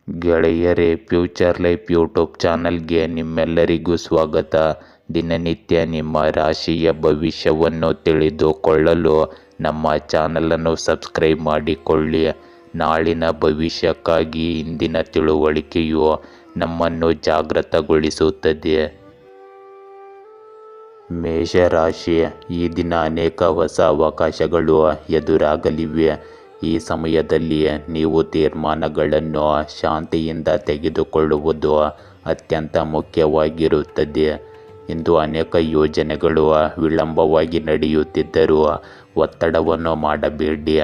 ಗೆಳೆಯರೇ, future life YouTube ಚಾನಲ್ಗೆ ನಿಮ್ಮೆಲ್ಲರಿಗೂ ಸ್ವಾಗತ. ದಿನನಿತ್ಯ ನಿಮ್ಮ ರಾಶಿಯ ಭವಿಷ್ಯವನ್ನು ತಿಳಿದುಕೊಳ್ಳಲು ನಮ್ಮ ಚಾನಲನ್ನು ಸಬ್ಸ್ಕ್ರೈಬ್ ಮಾಡಿಕೊಳ್ಳಿ. ನಾಳಿನ ಭವಿಷ್ಯಕ್ಕಾಗಿ ಇಂದಿನ ತಿಳುವಳಿಕೆಯು ನಮ್ಮನ್ನು ಜಾಗೃತಗೊಳಿಸುತ್ತದೆ. ಮೇಷರಾಶಿ, ಈ ದಿನ ಅನೇಕ ಹೊಸ ಅವಕಾಶಗಳು ಎದುರಾಗಲಿವೆ. ಈ ಸಮಯದಲ್ಲಿ ನೀವು ತೀರ್ಮಾನಗಳನ್ನು ಶಾಂತಿಯಿಂದ ತೆಗೆದುಕೊಳ್ಳುವುದು ಅತ್ಯಂತ ಮುಖ್ಯವಾಗಿರುತ್ತದೆ. ಇಂದು ಅನೇಕ ಯೋಜನೆಗಳು ವಿಳಂಬವಾಗಿ ನಡೆಯುತ್ತಿದ್ದರೂ ಒತ್ತಡವನ್ನು ಮಾಡಬೇಡಿ.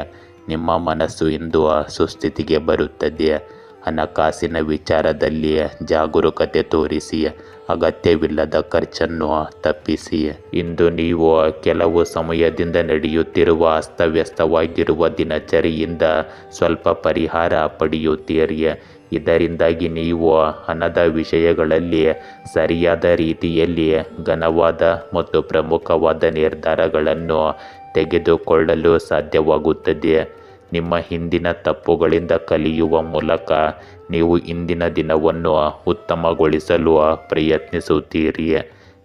ನಿಮ್ಮ ಮನಸ್ಸು ಇಂದು ಸುಸ್ಥಿತಿಗೆ ಬರುತ್ತದೆ. ಹಣಕಾಸಿನ ವಿಚಾರದಲ್ಲಿ ಜಾಗರೂಕತೆ ತೋರಿಸಿ. ಅಗತ್ಯವಿಲ್ಲದ ಖರ್ಚನ್ನು ತಪ್ಪಿಸಿ. ಇಂದು ನೀವು ಕೆಲವು ಸಮಯದಿಂದ ನಡೆಯುತ್ತಿರುವ ಅಸ್ತವ್ಯಸ್ತವಾಗಿರುವ ದಿನಚರಿಯಿಂದ ಸ್ವಲ್ಪ ಪರಿಹಾರ ಪಡೆಯುತ್ತೀರಿ. ಇದರಿಂದಾಗಿ ನೀವು ಹಣದ ವಿಷಯಗಳಲ್ಲಿ ಸರಿಯಾದ ರೀತಿಯಲ್ಲಿ ಘನವಾದ ಮತ್ತು ಪ್ರಮುಖವಾದ ನಿರ್ಧಾರಗಳನ್ನು ತೆಗೆದುಕೊಳ್ಳಲು ಸಾಧ್ಯವಾಗುತ್ತದೆ. ನಿಮ್ಮ ಹಿಂದಿನ ತಪ್ಪುಗಳಿಂದ ಕಲಿಯುವ ಮೂಲಕ ನೀವು ಇಂದಿನ ದಿನವನ್ನು ಉತ್ತಮಗೊಳಿಸಲು ಪ್ರಯತ್ನಿಸುತ್ತೀರಿ.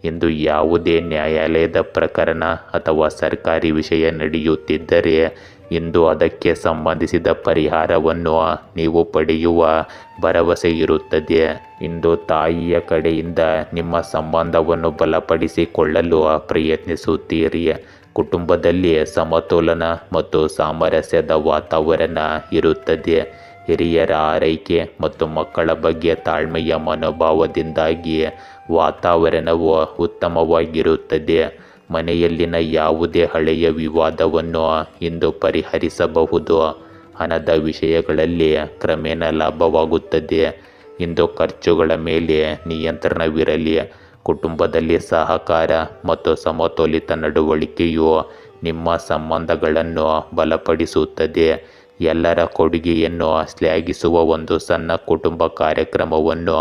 ಇಂದು ಯಾವುದೇ ನ್ಯಾಯಾಲಯದ ಪ್ರಕರಣ ಅಥವಾ ಸರ್ಕಾರಿ ವಿಷಯ ನಡೆಯುತ್ತಿದ್ದರೆ ಇಂದು ಅದಕ್ಕೆ ಸಂಬಂಧಿಸಿದ ಪರಿಹಾರವನ್ನು ನೀವು ಪಡೆಯುವ ಭರವಸೆ ಇರುತ್ತದೆ. ಇಂದು ತಾಯಿಯ ಕಡೆಯಿಂದ ನಿಮ್ಮ ಸಂಬಂಧವನ್ನು ಬಲಪಡಿಸಿಕೊಳ್ಳಲು ಪ್ರಯತ್ನಿಸುತ್ತೀರಿ. ಕುಟುಂಬದಲ್ಲಿ ಸಮತೋಲನ ಮತ್ತು ಸಾಮರಸ್ಯದ ವಾತಾವರಣ ಇರುತ್ತದೆ. ಹಿರಿಯರ ಆರೈಕೆ ಮತ್ತು ಮಕ್ಕಳ ಬಗ್ಗೆ ತಾಳ್ಮೆಯ ಮನೋಭಾವದಿಂದಾಗಿ ವಾತಾವರಣವು ಉತ್ತಮವಾಗಿರುತ್ತದೆ. ಮನೆಯಲ್ಲಿನ ಯಾವುದೇ ಹಳೆಯ ವಿವಾದವನ್ನು ಇಂದು ಪರಿಹರಿಸಬಹುದು. ಹಣದ ವಿಷಯಗಳಲ್ಲಿ ಕ್ರಮೇಣ ಲಾಭವಾಗುತ್ತದೆ. ಇಂದು ಖರ್ಚುಗಳ ಮೇಲೆ ನಿಯಂತ್ರಣವಿರಲಿ. ಕುಟುಂಬದಲ್ಲಿ ಸಹಕಾರ ಮತ್ತು ಸಮತೋಲಿತ ನಡವಳಿಕೆಯು ನಿಮ್ಮ ಸಂಬಂಧಗಳನ್ನು ಬಲಪಡಿಸುತ್ತದೆ. ಎಲ್ಲರ ಕೊಡುಗೆಯನ್ನು ಶ್ಲಾಘಿಸುವ ಒಂದು ಸಣ್ಣ ಕುಟುಂಬ ಕಾರ್ಯಕ್ರಮವನ್ನು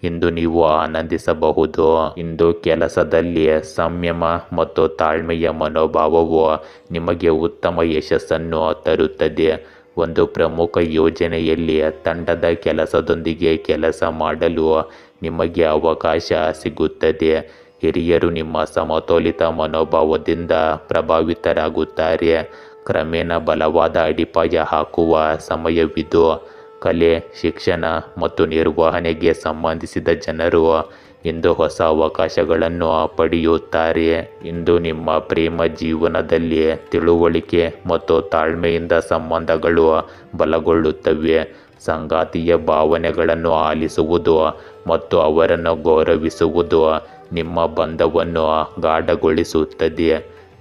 ಇಂದು ನೀವು ಆನಂದಿಸಬಹುದು. ಇಂದು ಕೆಲಸದಲ್ಲಿ ಸಂಯಮ ಮತ್ತು ತಾಳ್ಮೆಯ ಮನೋಭಾವವು ನಿಮಗೆ ಉತ್ತಮ ಯಶಸ್ಸನ್ನು ತರುತ್ತದೆ. ಒಂದು ಪ್ರಮುಖ ಯೋಜನೆಯಲ್ಲಿ ತಂಡದ ಕೆಲಸದೊಂದಿಗೆ ಕೆಲಸ ಮಾಡಲು ನಿಮಗೆ ಅವಕಾಶ ಸಿಗುತ್ತದೆ. ಹಿರಿಯರು ನಿಮ್ಮ ಸಮತೋಲಿತ ಮನೋಭಾವದಿಂದ ಪ್ರಭಾವಿತರಾಗುತ್ತಾರೆ. ಕ್ರಮೇಣ ಬಲವಾದ ಅಡಿಪಾಯ ಹಾಕುವ ಸಮಯವಿದು. ಕಲೆ, ಶಿಕ್ಷಣ ಮತ್ತು ನಿರ್ವಹಣೆಗೆ ಸಂಬಂಧಿಸಿದ ಜನರು ಇಂದು ಹೊಸ ಅವಕಾಶಗಳನ್ನು ಪಡೆಯುತ್ತಾರೆ. ಇಂದು ನಿಮ್ಮ ಪ್ರೇಮ ಜೀವನದಲ್ಲಿ ತಿಳುವಳಿಕೆ ಮತ್ತು ತಾಳ್ಮೆಯಿಂದ ಸಂಬಂಧಗಳು ಬಲಗೊಳ್ಳುತ್ತವೆ. ಸಂಗಾತಿಯ ಭಾವನೆಗಳನ್ನು ಆಲಿಸುವುದು ಮತ್ತು ಅವರನ್ನು ಗೌರವಿಸುವುದು ನಿಮ್ಮ ಬಂಧವನ್ನು ಗಾಢಗೊಳಿಸುತ್ತದೆ.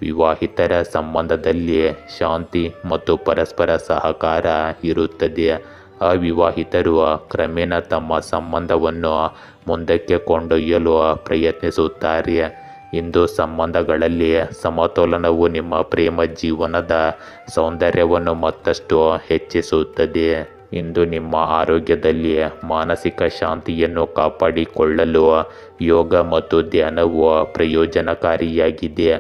ವಿವಾಹಿತರ ಸಂಬಂಧದಲ್ಲಿ ಶಾಂತಿ ಮತ್ತು ಪರಸ್ಪರ ಸಹಕಾರ ಇರುತ್ತದೆ. ಅವಿವಾಹಿತರು ಕ್ರಮೇಣ ತಮ್ಮ ಸಂಬಂಧವನ್ನು ಮುಂದಕ್ಕೆ ಕೊಂಡೊಯ್ಯಲು ಪ್ರಯತ್ನಿಸುತ್ತಾರೆ. ಇಂದು ಸಂಬಂಧಗಳಲ್ಲಿ ಸಮತೋಲನವು ನಿಮ್ಮ ಪ್ರೇಮ ಜೀವನದ ಸೌಂದರ್ಯವನ್ನು ಮತ್ತಷ್ಟು ಹೆಚ್ಚಿಸುತ್ತದೆ. ಇಂದು ನಿಮ್ಮ ಆರೋಗ್ಯದಲ್ಲಿ ಮಾನಸಿಕ ಶಾಂತಿಯನ್ನು ಕಾಪಾಡಿಕೊಳ್ಳಲು ಯೋಗ ಮತ್ತು ಧ್ಯಾನವು ಪ್ರಯೋಜನಕಾರಿಯಾಗಿದೆ.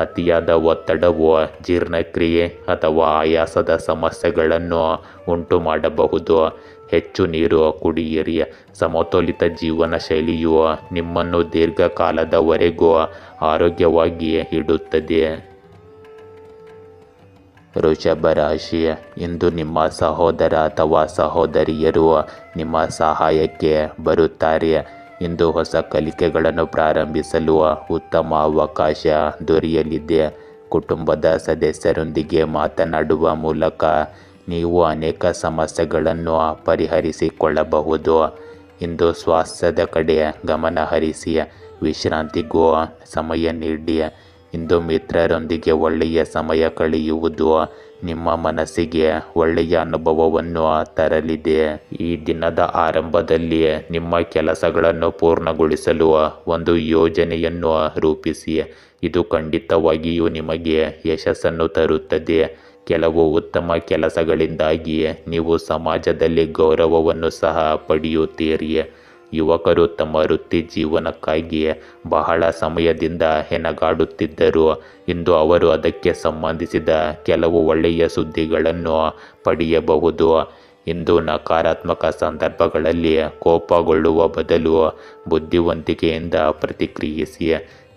ಅತಿಯಾದ ಒತ್ತಡವು ಜೀರ್ಣಕ್ರಿಯೆ ಅಥವಾ ಆಯಾಸದ ಸಮಸ್ಯೆಗಳನ್ನು ಉಂಟು ಮಾಡಬಹುದು. ಹೆಚ್ಚು ನೀರು ಕುಡಿಯಿರಿ. ಸಮತೋಲಿತ ಜೀವನ ಶೈಲಿಯು ನಿಮ್ಮನ್ನು ದೀರ್ಘಕಾಲದವರೆಗೂ ಆರೋಗ್ಯವಾಗಿ ಇಡುತ್ತದೆ. ವೃಷಭ ರಾಶಿ, ಇಂದು ನಿಮ್ಮ ಸಹೋದರ ಅಥವಾ ಸಹೋದರಿಯರು ನಿಮ್ಮ ಸಹಾಯಕ್ಕೆ ಬರುತ್ತಾರೆ. ಇಂದು ಹೊಸ ಕಲಿಕೆಗಳನ್ನು ಪ್ರಾರಂಭಿಸಲು ಉತ್ತಮ ಅವಕಾಶ ದೊರೆಯಲಿದೆ. ಕುಟುಂಬದ ಸದಸ್ಯರೊಂದಿಗೆ ಮಾತನಾಡುವ ಮೂಲಕ ನೀವು ಅನೇಕ ಸಮಸ್ಯೆಗಳನ್ನು ಪರಿಹರಿಸಿಕೊಳ್ಳಬಹುದು. ಇಂದು ಸ್ವಾಸ್ಥ್ಯದ ಕಡೆ ಗಮನ ಹರಿಸಿ. ವಿಶ್ರಾಂತಿಗೂ ಸಮಯ ನೀಡಿ. ಇಂದು ಮಿತ್ರರೊಂದಿಗೆ ಒಳ್ಳೆಯ ಸಮಯ ಕಳೆಯುವುದು ನಿಮ್ಮ ಮನಸ್ಸಿಗೆ ಒಳ್ಳೆಯ ಅನುಭವವನ್ನು ತರಲಿದೆ. ಈ ದಿನದ ಆರಂಭದಲ್ಲಿ ನಿಮ್ಮ ಕೆಲಸಗಳನ್ನು ಪೂರ್ಣಗೊಳಿಸಲು ಒಂದು ಯೋಜನೆಯನ್ನು ರೂಪಿಸಿ. ಇದು ಖಂಡಿತವಾಗಿಯೂ ನಿಮಗೆ ಯಶಸ್ಸನ್ನು ತರುತ್ತದೆ. ಕೆಲವು ಉತ್ತಮ ಕೆಲಸಗಳಿಂದಾಗಿ ನೀವು ಸಮಾಜದಲ್ಲಿ ಗೌರವವನ್ನು ಸಹ ಪಡೆಯುತ್ತೀರಿ. ಯುವಕರು ತಮ್ಮ ವೃತ್ತಿ ಜೀವನಕ್ಕಾಗಿ ಬಹಳ ಸಮಯದಿಂದ ಹೆಣಗಾಡುತ್ತಿದ್ದರು. ಇಂದು ಅವರು ಅದಕ್ಕೆ ಸಂಬಂಧಿಸಿದ ಕೆಲವು ಒಳ್ಳೆಯ ಸುದ್ದಿಗಳನ್ನು ಪಡೆಯಬಹುದು. ಇಂದು ನಕಾರಾತ್ಮಕ ಸಂದರ್ಭಗಳಲ್ಲಿ ಕೋಪಗೊಳ್ಳುವ ಬದಲು ಬುದ್ಧಿವಂತಿಕೆಯಿಂದ ಪ್ರತಿಕ್ರಿಯಿಸಿ.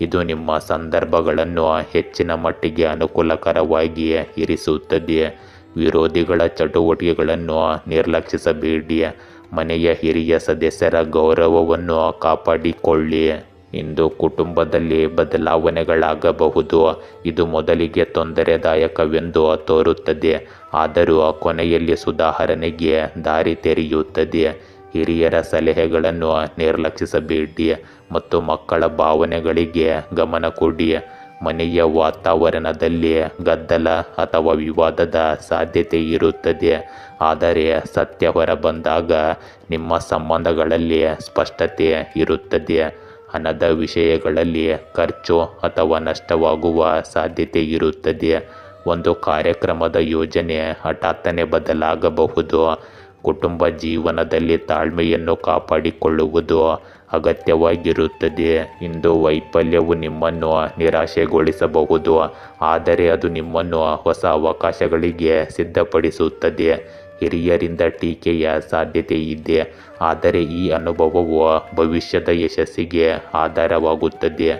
ಇದು ನಿಮ್ಮ ಸಂದರ್ಭಗಳನ್ನು ಹೆಚ್ಚಿನ ಮಟ್ಟಿಗೆ ಅನುಕೂಲಕರವಾಗಿ ಇರಿಸುತ್ತದೆ. ವಿರೋಧಿಗಳ ಚಟುವಟಿಕೆಗಳನ್ನು ನಿರ್ಲಕ್ಷಿಸಬೇಡಿ. ಮನೆಯ ಹಿರಿಯ ಸದಸ್ಯರ ಗೌರವವನ್ನು ಕಾಪಾಡಿಕೊಳ್ಳಿ. ಇಂದು ಕುಟುಂಬದಲ್ಲಿ ಬದಲಾವಣೆಗಳಾಗಬಹುದು. ಇದು ಮೊದಲಿಗೆ ತೊಂದರೆದಾಯಕವೆಂದು ತೋರುತ್ತದೆ, ಆದರೂ ಕೊನೆಯಲ್ಲಿ ಸುಧಾರಣೆಗೆ ದಾರಿ ತೆರೆಯುತ್ತದೆ. ಹಿರಿಯರ ಸಲಹೆಗಳನ್ನು ನಿರ್ಲಕ್ಷಿಸಬೇಡಿ ಮತ್ತು ಮಕ್ಕಳ ಭಾವನೆಗಳಿಗೆ ಗಮನ ಕೊಡಿ. ಮನೆಯ ವಾತಾವರಣದಲ್ಲಿ ಗದ್ದಲ ಅಥವಾ ವಿವಾದದ ಸಾಧ್ಯತೆ ಇರುತ್ತದೆ, ಆದರೆ ಸತ್ಯ ಹೊರಬಂದಾಗ ನಿಮ್ಮ ಸಂಬಂಧಗಳಲ್ಲಿ ಸ್ಪಷ್ಟತೆ ಇರುತ್ತದೆ. ಹಣದ ವಿಷಯಗಳಲ್ಲಿ ಖರ್ಚು ಅಥವಾ ನಷ್ಟವಾಗುವ ಸಾಧ್ಯತೆ ಇರುತ್ತದೆ. ಒಂದು ಕಾರ್ಯಕ್ರಮದ ಯೋಜನೆ ಹಠಾತ್ತನೆ ಬದಲಾಗಬಹುದು. ಕುಟುಂಬ ಜೀವನದಲ್ಲಿ ತಾಳ್ಮೆಯನ್ನು ಕಾಪಾಡಿಕೊಳ್ಳುವುದು ಅಗತ್ಯವಾಗಿರುತ್ತದೆ. ಇಂದು ವೈಫಲ್ಯವು ನಿಮ್ಮನ್ನು ನಿರಾಶೆಗೊಳಿಸಬಹುದು, ಆದರೆ ಅದು ನಿಮ್ಮನ್ನು ಹೊಸ ಅವಕಾಶಗಳಿಗೆ ಸಿದ್ಧಪಡಿಸುತ್ತದೆ. ಹಿರಿಯರಿಂದ ಟೀಕೆಯ ಸಾಧ್ಯತೆ ಇದೆ, ಆದರೆ ಈ ಅನುಭವವು ಭವಿಷ್ಯದ ಯಶಸ್ಸಿಗೆ ಆಧಾರವಾಗುತ್ತದೆ.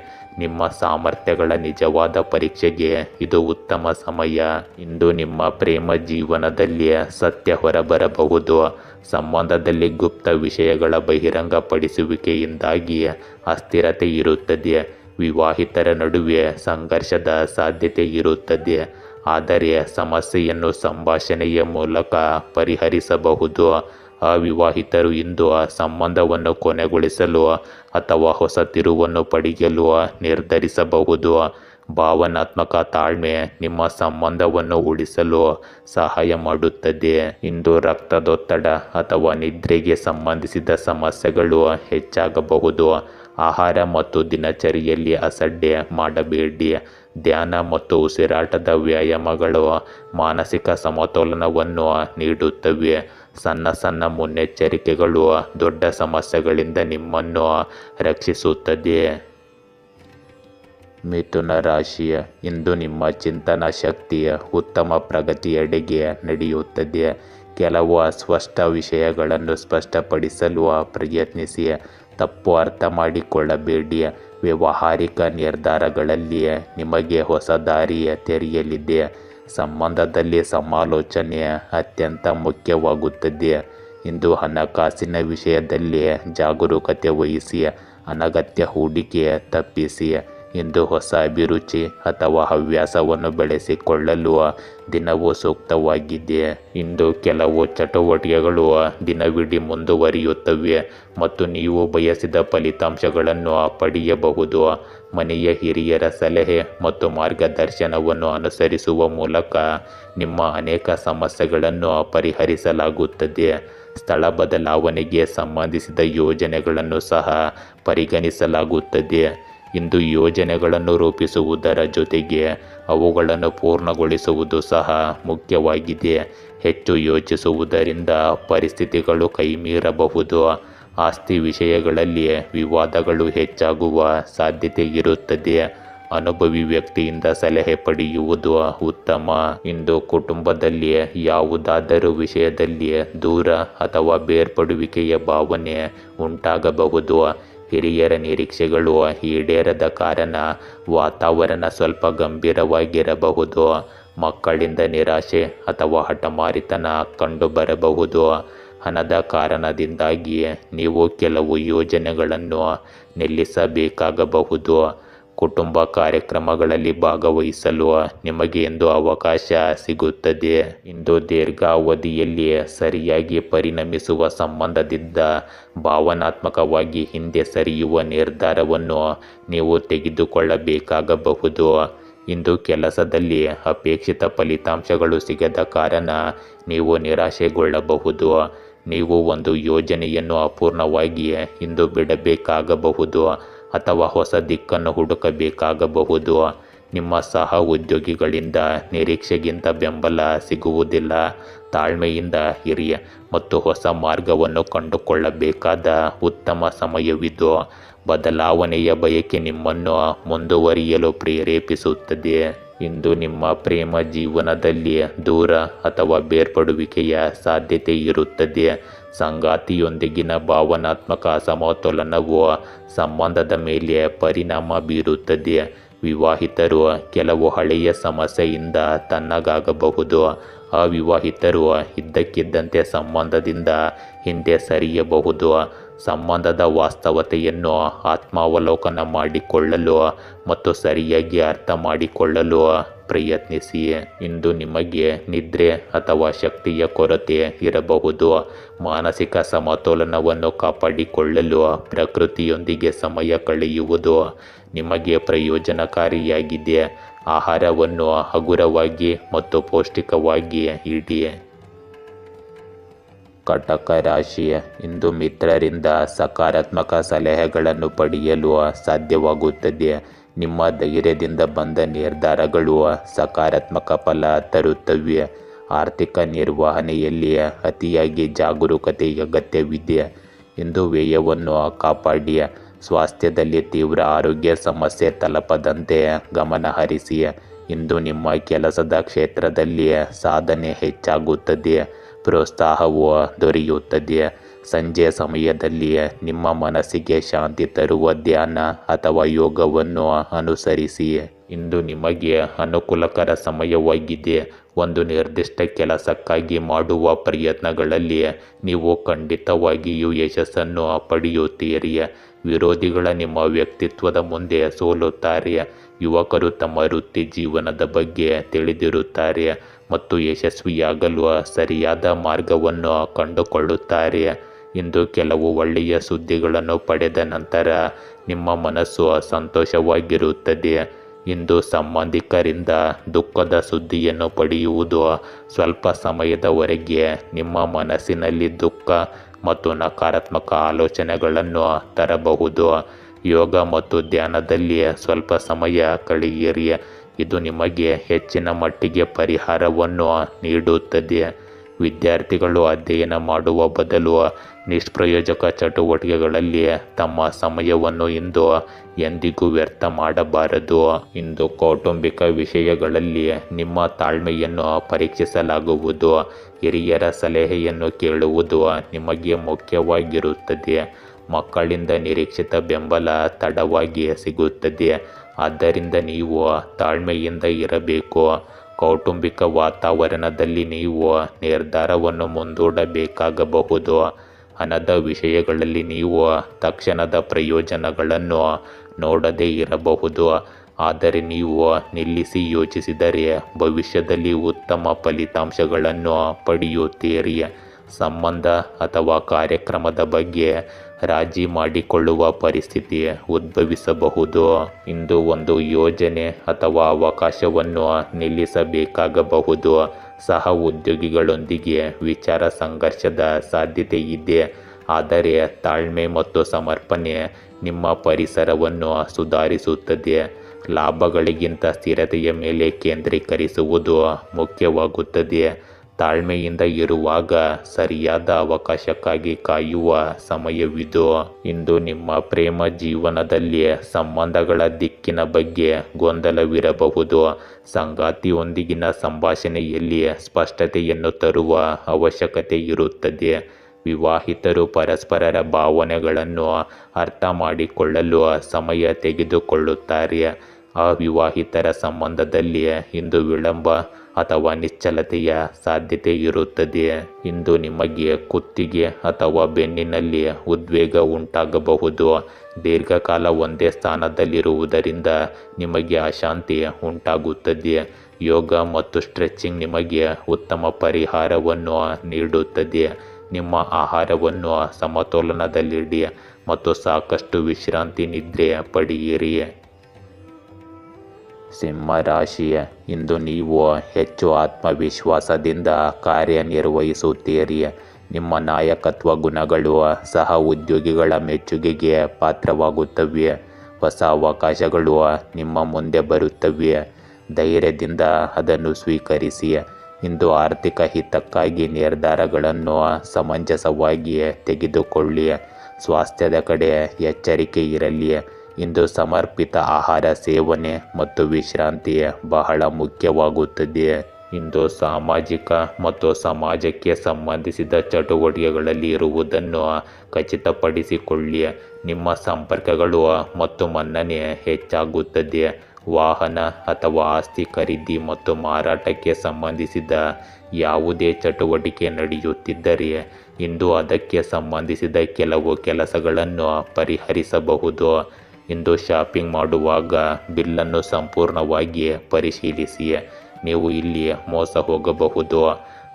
ನಿಮ್ಮ ಸಾಮರ್ಥ್ಯಗಳ ನಿಜವಾದ ಪರೀಕ್ಷೆಗೆ ಇದು ಉತ್ತಮ ಸಮಯ. ಇಂದು ನಿಮ್ಮ ಪ್ರೇಮ ಜೀವನದಲ್ಲಿ ಸತ್ಯ ಹೊರಬರಬಹುದು. ಸಂಬಂಧದಲ್ಲಿ ಗುಪ್ತ ವಿಷಯಗಳ ಬಹಿರಂಗಪಡಿಸುವಿಕೆಯಿಂದಾಗಿ ಅಸ್ಥಿರತೆ ಇರುತ್ತದೆ. ವಿವಾಹಿತರ ನಡುವೆ ಸಂಘರ್ಷದ ಸಾಧ್ಯತೆ ಇರುತ್ತದೆ, ಆದರೆ ಸಮಸ್ಯೆಯನ್ನು ಸಂಭಾಷಣೆಯ ಮೂಲಕ ಪರಿಹರಿಸಬಹುದು. ಅವಿವಾಹಿತರು ಇಂದು ಸಂಬಂಧವನ್ನು ಕೊನೆಗೊಳಿಸಲು ಅಥವಾ ಹೊಸ ತಿರುವನ್ನು ಪಡೆಯಲು ನಿರ್ಧರಿಸಬಹುದು. ಭಾವನಾತ್ಮಕ ತಾಳ್ಮೆ ನಿಮ್ಮ ಸಂಬಂಧವನ್ನು ಉಳಿಸಲು ಸಹಾಯ ಮಾಡುತ್ತದೆ. ಇಂದು ರಕ್ತದೊತ್ತಡ ಅಥವಾ ನಿದ್ರೆಗೆ ಸಂಬಂಧಿಸಿದ ಸಮಸ್ಯೆಗಳು ಹೆಚ್ಚಾಗಬಹುದು. ಆಹಾರ ಮತ್ತು ದಿನಚರಿಯಲ್ಲಿ ಅಸಡ್ಡೆ ಮಾಡಬೇಡಿ. ಧ್ಯಾನ ಮತ್ತು ಉಸಿರಾಟದ ವ್ಯಾಯಾಮಗಳು ಮಾನಸಿಕ ಸಮತೋಲನವನ್ನು ನೀಡುತ್ತವೆ. ಸಣ್ಣ ಸಣ್ಣ ಮುನ್ನೆಚ್ಚರಿಕೆಗಳು ದೊಡ್ಡ ಸಮಸ್ಯೆಗಳಿಂದ ನಿಮ್ಮನ್ನು ರಕ್ಷಿಸುತ್ತದೆ. ಮಿಥುನ ರಾಶಿಯ ಇಂದು ನಿಮ್ಮ ಚಿಂತನಾ ಶಕ್ತಿಯ ಉತ್ತಮ ಪ್ರಗತಿಯೆಡೆಗೆ ನಡೆಯುತ್ತದೆ. ಕೆಲವು ಅಸ್ಪಷ್ಟ ವಿಷಯಗಳನ್ನು ಸ್ಪಷ್ಟಪಡಿಸಲು ಪ್ರಯತ್ನಿಸಿ. ತಪ್ಪು ಅರ್ಥ ಮಾಡಿಕೊಳ್ಳಬೇಡಿ. ವ್ಯಾವಹಾರಿಕ ನಿರ್ಧಾರಗಳಲ್ಲಿ ನಿಮಗೆ ಹೊಸ ದಾರಿ ತೆರೆಯಲಿದೆ. ಸಂಬಂಧದಲ್ಲಿ ಸಮಾಲೋಚನೆ ಅತ್ಯಂತ ಮುಖ್ಯವಾಗುತ್ತದೆ. ಇಂದು ಹಣಕಾಸಿನ ವಿಷಯದಲ್ಲಿ ಜಾಗರೂಕತೆ ವಹಿಸಿ. ಅನಗತ್ಯ ಹೂಡಿಕೆ ತಪ್ಪಿಸಿ. ಇಂದು ಹೊಸ ಅಭಿರುಚಿ ಅಥವಾ ಹವ್ಯಾಸವನ್ನು ಬೆಳೆಸಿಕೊಳ್ಳಲು ದಿನವೂ ಸೂಕ್ತವಾಗಿದೆ. ಇಂದು ಕೆಲವು ಚಟುವಟಿಕೆಗಳು ದಿನವಿಡೀ ಮುಂದುವರಿಯುತ್ತವೆ ಮತ್ತು ನೀವು ಬಯಸಿದ ಫಲಿತಾಂಶಗಳನ್ನು ಪಡೆಯಬಹುದು. ಮನೆಯ ಹಿರಿಯರ ಸಲಹೆ ಮತ್ತು ಮಾರ್ಗದರ್ಶನವನ್ನು ಅನುಸರಿಸುವ ಮೂಲಕ ನಿಮ್ಮ ಅನೇಕ ಸಮಸ್ಯೆಗಳನ್ನು ಪರಿಹರಿಸಲಾಗುತ್ತದೆ. ಸ್ಥಳ ಬದಲಾವಣೆಗೆ ಸಂಬಂಧಿಸಿದ ಯೋಜನೆಗಳನ್ನು ಸಹ ಪರಿಗಣಿಸಲಾಗುತ್ತದೆ. ಇಂದು ಯೋಜನೆಗಳನ್ನು ರೂಪಿಸುವುದರ ಜೊತೆಗೆ ಅವುಗಳನ್ನು ಪೂರ್ಣಗೊಳಿಸುವುದು ಸಹ ಮುಖ್ಯವಾಗಿದೆ. ಹೆಚ್ಚು ಯೋಚಿಸುವುದರಿಂದ ಪರಿಸ್ಥಿತಿಗಳು ಕೈಮೀರಬಹುದು. ಆಸ್ತಿ ವಿಷಯಗಳಲ್ಲಿ ವಿವಾದಗಳು ಹೆಚ್ಚಾಗುವ ಸಾಧ್ಯತೆ ಇರುತ್ತದೆ. ಅನುಭವಿ ವ್ಯಕ್ತಿಯಿಂದ ಸಲಹೆ ಪಡೆಯುವುದು ಉತ್ತಮ. ಇಂದು ಕುಟುಂಬದಲ್ಲಿ ಯಾವುದಾದರೂ ವಿಷಯದಲ್ಲಿ ದೂರ ಅಥವಾ ಬೇರ್ಪಡುವಿಕೆಯ ಭಾವನೆ ಉಂಟಾಗಬಹುದು. ಹಿರಿಯರ ನಿರೀಕ್ಷೆಗಳು ಈಡೇರದ ಕಾರಣ ವಾತಾವರಣ ಸ್ವಲ್ಪ ಗಂಭೀರವಾಗಿರಬಹುದು. ಮಕ್ಕಳಿಂದ ನಿರಾಶೆ ಅಥವಾ ಹಠಮಾರಿತನ ಕಂಡುಬರಬಹುದು. ಹಣದ ಕಾರಣದಿಂದಾಗಿ ನೀವು ಕೆಲವು ಯೋಜನೆಗಳನ್ನು ನಿಲ್ಲಿಸಬೇಕಾಗಬಹುದು. ಕುಟುಂಬ ಕಾರ್ಯಕ್ರಮಗಳಲ್ಲಿ ಭಾಗವಹಿಸಲು ನಿಮಗೆ ಇಂದು ಅವಕಾಶ ಸಿಗುತ್ತದೆ. ಇಂದು ದೀರ್ಘಾವಧಿಯಲ್ಲಿ ಸರಿಯಾಗಿ ಪರಿಣಮಿಸುವ ಸಂಬಂಧದಿಂದ ಭಾವನಾತ್ಮಕವಾಗಿ ಹಿಂದೆ ಸರಿಯುವ ನಿರ್ಧಾರವನ್ನು ನೀವು ತೆಗೆದುಕೊಳ್ಳಬೇಕಾಗಬಹುದು. ಇಂದು ಕೆಲಸದಲ್ಲಿ ಅಪೇಕ್ಷಿತ ಫಲಿತಾಂಶಗಳು ಸಿಗದ ಕಾರಣ ನೀವು ನಿರಾಶೆಗೊಳ್ಳಬಹುದು. ನೀವು ಒಂದು ಯೋಜನೆಯನ್ನು ಅಪೂರ್ಣವಾಗಿ ಇಂದು ಬಿಡಬೇಕಾಗಬಹುದು ಅಥವಾ ಹೊಸ ದಿಕ್ಕನ್ನು ಹುಡುಕಬೇಕಾಗಬಹುದು. ನಿಮ್ಮ ಸಹ ಉದ್ಯೋಗಿಗಳಿಂದ ನಿರೀಕ್ಷೆಗಿಂತ ಬೆಂಬಲ ಸಿಗುವುದಿಲ್ಲ. ತಾಳ್ಮೆಯಿಂದ ಇರಿ ಮತ್ತು ಹೊಸ ಮಾರ್ಗವನ್ನು ಕಂಡುಕೊಳ್ಳಬೇಕಾದ ಉತ್ತಮ ಸಮಯವಿದು. ಬದಲಾವಣೆಯ ಬಯಕೆ ನಿಮ್ಮನ್ನು ಮುಂದುವರಿಯಲು ಪ್ರೇರೇಪಿಸುತ್ತದೆ. ಇಂದು ನಿಮ್ಮ ಪ್ರೇಮ ಜೀವನದಲ್ಲಿ ದೂರ ಅಥವಾ ಬೇರ್ಪಡುವಿಕೆಯ ಸಾಧ್ಯತೆ ಇರುತ್ತದೆ. ಸಂಗಾತಿಯೊಂದಿಗಿನ ಭಾವನಾತ್ಮಕ ಅಸಮತೋಲನವು ಸಂಬಂಧದ ಮೇಲೆ ಪರಿಣಾಮ ಬೀರುತ್ತದೆ. ವಿವಾಹಿತರು ಕೆಲವು ಹಳೆಯ ಸಮಸ್ಯೆಯಿಂದ ತಣ್ಣಗಾಗಬಹುದು. ಅವಿವಾಹಿತರು ಇದ್ದಕ್ಕಿದ್ದಂತೆ ಸಂಬಂಧದಿಂದ ಹಿಂದೆ ಸರಿಯಬಹುದು. ಸಂಬಂಧದ ವಾಸ್ತವತೆಯನ್ನು ಆತ್ಮಾವಲೋಕನ ಮಾಡಿಕೊಳ್ಳಲು ಮತ್ತು ಸರಿಯಾಗಿ ಅರ್ಥ ಮಾಡಿಕೊಳ್ಳಲು ಪ್ರಯತ್ನಿಸಿ. ಇಂದು ನಿಮಗೆ ನಿದ್ರೆ ಅಥವಾ ಶಕ್ತಿಯ ಕೊರತೆ ಇರಬಹುದು. ಮಾನಸಿಕ ಸಮತೋಲನವನ್ನು ಕಾಪಾಡಿಕೊಳ್ಳಲು ಪ್ರಕೃತಿಯೊಂದಿಗೆ ಸಮಯ ಕಳೆಯುವುದು ನಿಮಗೆ ಪ್ರಯೋಜನಕಾರಿಯಾಗಿದೆ. ಆಹಾರವನ್ನು ಹಗುರವಾಗಿ ಮತ್ತು ಪೌಷ್ಟಿಕವಾಗಿ ಇಡಿ. ಕಟಕ ರಾಶಿ, ಇಂದು ಮಿತ್ರರಿಂದ ಸಕಾರಾತ್ಮಕ ಸಲಹೆಗಳನ್ನು ಪಡೆಯಲು ಸಾಧ್ಯವಾಗುತ್ತದೆ. ನಿಮ್ಮ ಧೈರ್ಯದಿಂದ ಬಂದ ನಿರ್ಧಾರಗಳು ಸಕಾರಾತ್ಮಕ ಫಲ ತರುತ್ತವೆ. ಆರ್ಥಿಕ ನಿರ್ವಹಣೆಯಲ್ಲಿ ಅತಿಯಾಗಿ ಜಾಗರೂಕತೆ ಅಗತ್ಯವಿದೆ. ಇಂದು ವ್ಯಯವನ್ನು ಕಾಪಾಡಿ. ಸ್ವಾಸ್ಥ್ಯದಲ್ಲಿ ತೀವ್ರ ಆರೋಗ್ಯ ಸಮಸ್ಯೆ ತಲುಪದಂತೆ ಗಮನ ಹರಿಸಿ. ಇಂದು ನಿಮ್ಮ ಕೆಲಸದ ಕ್ಷೇತ್ರದಲ್ಲಿ ಸಾಧನೆ ಹೆಚ್ಚಾಗುತ್ತದೆ. ಪ್ರೋತ್ಸಾಹವು ದೊರೆಯುತ್ತದೆ. ಸಂಜೆ ಸಮಯದಲ್ಲಿ ನಿಮ್ಮ ಮನಸ್ಸಿಗೆ ಶಾಂತಿ ತರುವ ಧ್ಯಾನ ಅಥವಾ ಯೋಗವನ್ನು ಅನುಸರಿಸಿ. ಇಂದು ನಿಮಗೆ ಅನುಕೂಲಕರ ಸಮಯವಾಗಿದೆ. ಒಂದು ನಿರ್ದಿಷ್ಟ ಕೆಲಸಕ್ಕಾಗಿ ಮಾಡುವ ಪ್ರಯತ್ನಗಳಲ್ಲಿ ನೀವು ಖಂಡಿತವಾಗಿಯೂ ಯಶಸ್ಸನ್ನು ಪಡೆಯುತ್ತೀರಿ. ವಿರೋಧಿಗಳ ನಿಮ್ಮ ವ್ಯಕ್ತಿತ್ವದ ಮುಂದೆ ಸೋಲುತ್ತಾರೆ. ಯುವಕರು ತಮ್ಮ ವೃತ್ತಿ ಜೀವನದ ಬಗ್ಗೆ ತಿಳಿದಿರುತ್ತಾರೆ ಮತ್ತು ಯಶಸ್ವಿಯಾಗಲು ಸರಿಯಾದ ಮಾರ್ಗವನ್ನು ಕಂಡುಕೊಳ್ಳುತ್ತಾರೆ. ಇಂದು ಕೆಲವು ಒಳ್ಳೆಯ ಸುದ್ದಿಗಳನ್ನು ಪಡೆದ ನಂತರ ನಿಮ್ಮ ಮನಸ್ಸು ಸಂತೋಷವಾಗಿರುತ್ತದೆ. ಇಂದು ಸಂಬಂಧಿಕರಿಂದ ದುಃಖದ ಸುದ್ದಿಯನ್ನು ಪಡೆಯುವುದು ಸ್ವಲ್ಪ ಸಮಯದವರೆಗೆ ನಿಮ್ಮ ಮನಸ್ಸಿನಲ್ಲಿ ದುಃಖ ಮತ್ತು ನಕಾರಾತ್ಮಕ ಆಲೋಚನೆಗಳನ್ನು ತರಬಹುದು. ಯೋಗ ಮತ್ತು ಧ್ಯಾನದಲ್ಲಿ ಸ್ವಲ್ಪ ಸಮಯ ಕಳೆಯಿರಿ. ಇದು ನಿಮಗೆ ಹೆಚ್ಚಿನ ಮಟ್ಟಿಗೆ ಪರಿಹಾರವನ್ನು ನೀಡುತ್ತದೆ. ವಿದ್ಯಾರ್ಥಿಗಳು ಅಧ್ಯಯನ ಮಾಡುವ ಬದಲು ನಿಷ್ಪ್ರಯೋಜಕ ಚಟುವಟಿಕೆಗಳಲ್ಲಿ ತಮ್ಮ ಸಮಯವನ್ನು ಇಂದು ಎಂದಿಗೂ ವ್ಯರ್ಥ ಮಾಡಬಾರದು. ಇಂದು ಕೌಟುಂಬಿಕ ವಿಷಯಗಳಲ್ಲಿ ನಿಮ್ಮ ತಾಳ್ಮೆಯನ್ನು ಪರೀಕ್ಷಿಸಲಾಗುವುದು. ಹಿರಿಯರ ಸಲಹೆಯನ್ನು ಕೇಳುವುದು ನಿಮಗೆ ಮುಖ್ಯವಾಗಿರುತ್ತದೆ. ಮಕ್ಕಳಿಂದ ನಿರೀಕ್ಷಿತ ಬೆಂಬಲ ತಡವಾಗಿ ಸಿಗುತ್ತದೆ. ಆದ್ದರಿಂದ ನೀವು ತಾಳ್ಮೆಯಿಂದ ಇರಬೇಕು. ಕೌಟುಂಬಿಕ ವಾತಾವರಣದಲ್ಲಿ ನೀವು ನಿರ್ಧಾರವನ್ನು ಮುಂದೂಡಬೇಕಾಗಬಹುದು. ಹಣದ ವಿಷಯಗಳಲ್ಲಿ ನೀವು ತಕ್ಷಣದ ಪ್ರಯೋಜನಗಳನ್ನು ನೋಡದೇ ಇರಬಹುದು. ಆದರೆ ನೀವು ನಿಲ್ಲಿಸಿ ಯೋಚಿಸಿದರೆ ಭವಿಷ್ಯದಲ್ಲಿ ಉತ್ತಮ ಫಲಿತಾಂಶಗಳನ್ನು ಪಡೆಯುತ್ತೀರಿ. ಸಂಬಂಧ ಅಥವಾ ಕಾರ್ಯಕ್ರಮದ ಬಗ್ಗೆ ರಾಜಿ ಮಾಡಿಕೊಳ್ಳುವ ಪರಿಸ್ಥಿತಿ ಉದ್ಭವಿಸಬಹುದು. ಇಂದು ಒಂದು ಯೋಜನೆ ಅಥವಾ ಅವಕಾಶವನ್ನು ನಿಲ್ಲಿಸಬೇಕಾಗಬಹುದು. ಸಹ ಉದ್ಯೋಗಿಗಳೊಂದಿಗೆ ವಿಚಾರ ಸಂಘರ್ಷದ ಸಾಧ್ಯತೆ ಇದೆ. ಆದರೆ ತಾಳ್ಮೆ ಮತ್ತು ಸಮರ್ಪಣೆ ನಿಮ್ಮ ಪರಿಸರವನ್ನು ಸುಧಾರಿಸುತ್ತದೆ. ಲಾಭಗಳಿಗಿಂತ ಸ್ಥಿರತೆಯ ಮೇಲೆ ಕೇಂದ್ರೀಕರಿಸುವುದು ಮುಖ್ಯವಾಗುತ್ತದೆ. ತಾಳ್ಮೆಯಿಂದ ಇರುವಾಗ ಸರಿಯಾದ ಅವಕಾಶಕ್ಕಾಗಿ ಕಾಯುವ ಸಮಯವಿದು. ಇಂದು ನಿಮ್ಮ ಪ್ರೇಮ ಜೀವನದಲ್ಲಿ ಸಂಬಂಧಗಳ ದಿಕ್ಕಿನ ಬಗ್ಗೆ ಗೊಂದಲವಿರಬಹುದು. ಸಂಗಾತಿಯೊಂದಿಗಿನ ಸಂಭಾಷಣೆಯಲ್ಲಿ ಸ್ಪಷ್ಟತೆಯನ್ನು ತರುವ ಅವಶ್ಯಕತೆ ಇರುತ್ತದೆ. ವಿವಾಹಿತರು ಪರಸ್ಪರರ ಭಾವನೆಗಳನ್ನು ಅರ್ಥ ಮಾಡಿಕೊಳ್ಳಲು ಸಮಯ ತೆಗೆದುಕೊಳ್ಳುತ್ತಾರೆ. ಅವಿವಾಹಿತರ ಸಂಬಂಧದಲ್ಲಿ ಇಂದು ವಿಳಂಬ ಅಥವಾ ನಿಶ್ಚಲತೆಯ ಸಾಧ್ಯತೆ ಇರುತ್ತದೆ. ಇಂದು ನಿಮಗೆ ಕುತ್ತಿಗೆ ಅಥವಾ ಬೆನ್ನಿನಲ್ಲಿ ಉದ್ವೇಗ ಉಂಟಾಗಬಹುದು. ದೀರ್ಘಕಾಲ ಒಂದೇ ಸ್ಥಾನದಲ್ಲಿರುವುದರಿಂದ ನಿಮಗೆ ಅಶಾಂತಿ ಉಂಟಾಗುತ್ತದೆ. ಯೋಗ ಮತ್ತು ಸ್ಟ್ರೆಚಿಂಗ್ ನಿಮಗೆ ಉತ್ತಮ ಪರಿಹಾರವನ್ನು ನೀಡುತ್ತದೆ. ನಿಮ್ಮ ಆಹಾರವನ್ನು ಸಮತೋಲನದಲ್ಲಿಡಿ ಮತ್ತು ಸಾಕಷ್ಟು ವಿಶ್ರಾಂತಿ ನಿದ್ರೆ ಪಡೆಯಿರಿ. ಸಿಂಹ ರಾಶಿ, ಇಂದು ನೀವು ಹೆಚ್ಚು ಆತ್ಮವಿಶ್ವಾಸದಿಂದ ಕಾರ್ಯನಿರ್ವಹಿಸುತ್ತೀರಿ. ನಿಮ್ಮ ನಾಯಕತ್ವ ಗುಣಗಳು ಸಹ ಉದ್ಯೋಗಿಗಳ ಮೆಚ್ಚುಗೆಗೆ ಪಾತ್ರವಾಗುತ್ತವೆ. ಹೊಸ ಅವಕಾಶಗಳು ನಿಮ್ಮ ಮುಂದೆ ಬರುತ್ತವೆ. ಧೈರ್ಯದಿಂದ ಅದನ್ನು ಸ್ವೀಕರಿಸಿ. ಇಂದು ಆರ್ಥಿಕ ಹಿತಕ್ಕಾಗಿ ನಿರ್ಧಾರಗಳನ್ನು ಸಮಂಜಸವಾಗಿ ತೆಗೆದುಕೊಳ್ಳಿ. ಸ್ವಾಸ್ಥ್ಯದ ಕಡೆ ಎಚ್ಚರಿಕೆ ಇರಲಿ. ಇಂದು ಸಮರ್ಪಿತ ಆಹಾರ ಸೇವನೆ ಮತ್ತು ವಿಶ್ರಾಂತಿ ಬಹಳ ಮುಖ್ಯವಾಗುತ್ತದೆ. ಇಂದು ಸಾಮಾಜಿಕ ಮತ್ತು ಸಮಾಜಕ್ಕೆ ಸಂಬಂಧಿಸಿದ ಚಟುವಟಿಕೆಗಳಲ್ಲಿ ಇರುವುದನ್ನು ಖಚಿತಪಡಿಸಿಕೊಳ್ಳಿ. ನಿಮ್ಮ ಸಂಪರ್ಕಗಳು ಮತ್ತು ಮನ್ನಣೆ ಹೆಚ್ಚಾಗುತ್ತದೆ. ವಾಹನ ಅಥವಾ ಆಸ್ತಿ ಖರೀದಿ ಮತ್ತು ಮಾರಾಟಕ್ಕೆ ಸಂಬಂಧಿಸಿದ ಯಾವುದೇ ಚಟುವಟಿಕೆ ನಡೆಯುತ್ತಿದ್ದರೆ ಇಂದು ಅದಕ್ಕೆ ಸಂಬಂಧಿಸಿದ ಕೆಲವು ಕೆಲಸಗಳನ್ನು ಪರಿಹರಿಸಬಹುದು. ಇಂದು ಶಾಪಿಂಗ್ ಮಾಡುವಾಗ ಬಿಲ್ಲನ್ನು ಸಂಪೂರ್ಣವಾಗಿ ಪರಿಶೀಲಿಸಿ. ನೀವು ಇಲ್ಲಿ ಮೋಸ ಹೋಗಬಹುದು.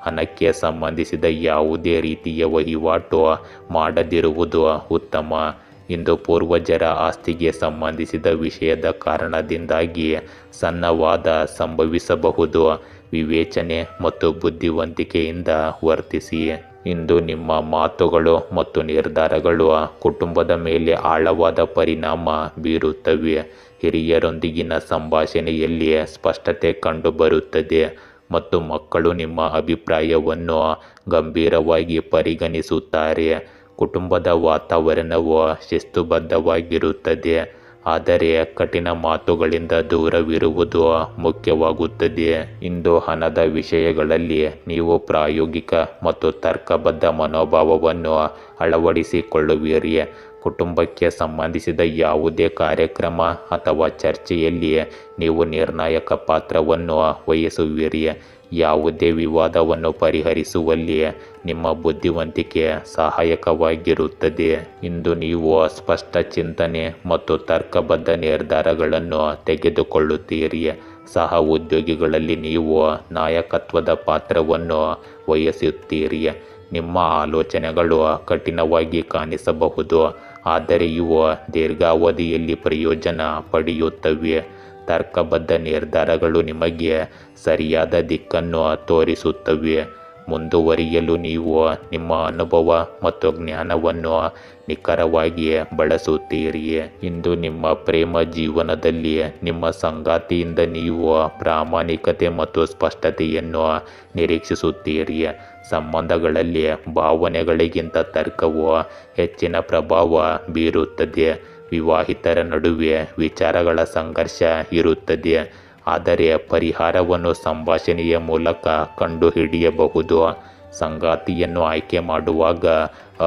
ಹಣಕ್ಕೆ ಸಂಬಂಧಿಸಿದ ಯಾವುದೇ ರೀತಿಯ ವಹಿವಾಟು ಮಾಡದಿರುವುದು ಉತ್ತಮ. ಇಂದು ಪೂರ್ವಜರ ಆಸ್ತಿಗೆ ಸಂಬಂಧಿಸಿದ ವಿಷಯದ ಕಾರಣದಿಂದಾಗಿ ಸಣ್ಣ ವಾದ ಸಂಭವಿಸಬಹುದು. ವಿವೇಚನೆ ಮತ್ತು ಬುದ್ಧಿವಂತಿಕೆಯಿಂದ ವರ್ತಿಸಿ. ಇಂದು ನಿಮ್ಮ ಮಾತುಗಳು ಮತ್ತು ನಿರ್ಧಾರಗಳು ಕುಟುಂಬದ ಮೇಲೆ ಆಳವಾದ ಪರಿಣಾಮ ಬೀರುತ್ತವೆ. ಹಿರಿಯರೊಂದಿಗಿನ ಸಂಭಾಷಣೆಯಲ್ಲಿ ಸ್ಪಷ್ಟತೆ ಕಂಡುಬರುತ್ತದೆ ಮತ್ತು ಮಕ್ಕಳು ನಿಮ್ಮ ಅಭಿಪ್ರಾಯವನ್ನು ಗಂಭೀರವಾಗಿ ಪರಿಗಣಿಸುತ್ತಾರೆ. ಕುಟುಂಬದ ವಾತಾವರಣವು ಶಿಸ್ತುಬದ್ಧವಾಗಿರುತ್ತದೆ, ಆದರೆ ಕಠಿಣ ಮಾತುಗಳಿಂದ ದೂರವಿರುವುದು ಮುಖ್ಯವಾಗುತ್ತದೆ. ಇಂದು ಹಣದ ವಿಷಯಗಳಲ್ಲಿ ನೀವು ಪ್ರಾಯೋಗಿಕ ಮತ್ತು ತರ್ಕಬದ್ಧ ಮನೋಭಾವವನ್ನು ಅಳವಡಿಸಿಕೊಳ್ಳುವಿರಿ. ಕುಟುಂಬಕ್ಕೆ ಸಂಬಂಧಿಸಿದ ಯಾವುದೇ ಕಾರ್ಯಕ್ರಮ ಅಥವಾ ಚರ್ಚೆಯಲ್ಲಿ ನೀವು ನಿರ್ಣಾಯಕ ಪಾತ್ರವನ್ನು ವಹಿಸುವಿರಿ. ಯಾವುದೇ ವಿವಾದವನ್ನು ಪರಿಹರಿಸುವಲ್ಲಿ ನಿಮ್ಮ ಬುದ್ಧಿವಂತಿಕೆ ಸಹಾಯಕವಾಗಿರುತ್ತದೆ. ಇಂದು ನೀವು ಸ್ಪಷ್ಟ ಚಿಂತನೆ ಮತ್ತು ತರ್ಕಬದ್ಧ ನಿರ್ಧಾರಗಳನ್ನು ತೆಗೆದುಕೊಳ್ಳುತ್ತೀರಿ. ಸಹ ಉದ್ಯೋಗಿಗಳಲ್ಲಿ ನೀವು ನಾಯಕತ್ವದ ಪಾತ್ರವನ್ನು ವಹಿಸುತ್ತೀರಿ. ನಿಮ್ಮ ಆಲೋಚನೆಗಳು ಕಠಿಣವಾಗಿ ಕಾಣಿಸಬಹುದು, ಆದರೆ ಇವು ದೀರ್ಘಾವಧಿಯಲ್ಲಿ ಪ್ರಯೋಜನ ಪಡೆಯುತ್ತವೆ. ತರ್ಕಬದ್ಧ ನಿರ್ಧಾರಗಳು ನಿಮಗೆ ಸರಿಯಾದ ದಿಕ್ಕನ್ನು ತೋರಿಸುತ್ತವೆ. ಮುಂದುವರಿಯಲು ನೀವು ನಿಮ್ಮ ಅನುಭವ ಮತ್ತು ಜ್ಞಾನವನ್ನು ನಿಖರವಾಗಿ ಬಳಸುತ್ತೀರಿ. ಇಂದು ನಿಮ್ಮ ಪ್ರೇಮ ಜೀವನದಲ್ಲಿ ನಿಮ್ಮ ಸಂಗಾತಿಯಿಂದ ನೀವು ಪ್ರಾಮಾಣಿಕತೆ ಮತ್ತು ಸ್ಪಷ್ಟತೆಯನ್ನು ನಿರೀಕ್ಷಿಸುತ್ತೀರಿ. ಸಂಬಂಧಗಳಲ್ಲಿ ಭಾವನೆಗಳಿಗಿಂತ ತರ್ಕವು ಹೆಚ್ಚಿನ ಪ್ರಭಾವ ಬೀರುತ್ತದೆ. ವಿವಾಹಿತರ ನಡುವೆ ವಿಚಾರಗಳ ಸಂಘರ್ಷ ಇರುತ್ತದೆ, ಆದರೆ ಪರಿಹಾರವನ್ನು ಸಂಭಾಷಣೆಯ ಮೂಲಕ ಕಂಡುಹಿಡಿಯಬಹುದು. ಸಂಗಾತಿಯನ್ನು ಆಯ್ಕೆ ಮಾಡುವಾಗ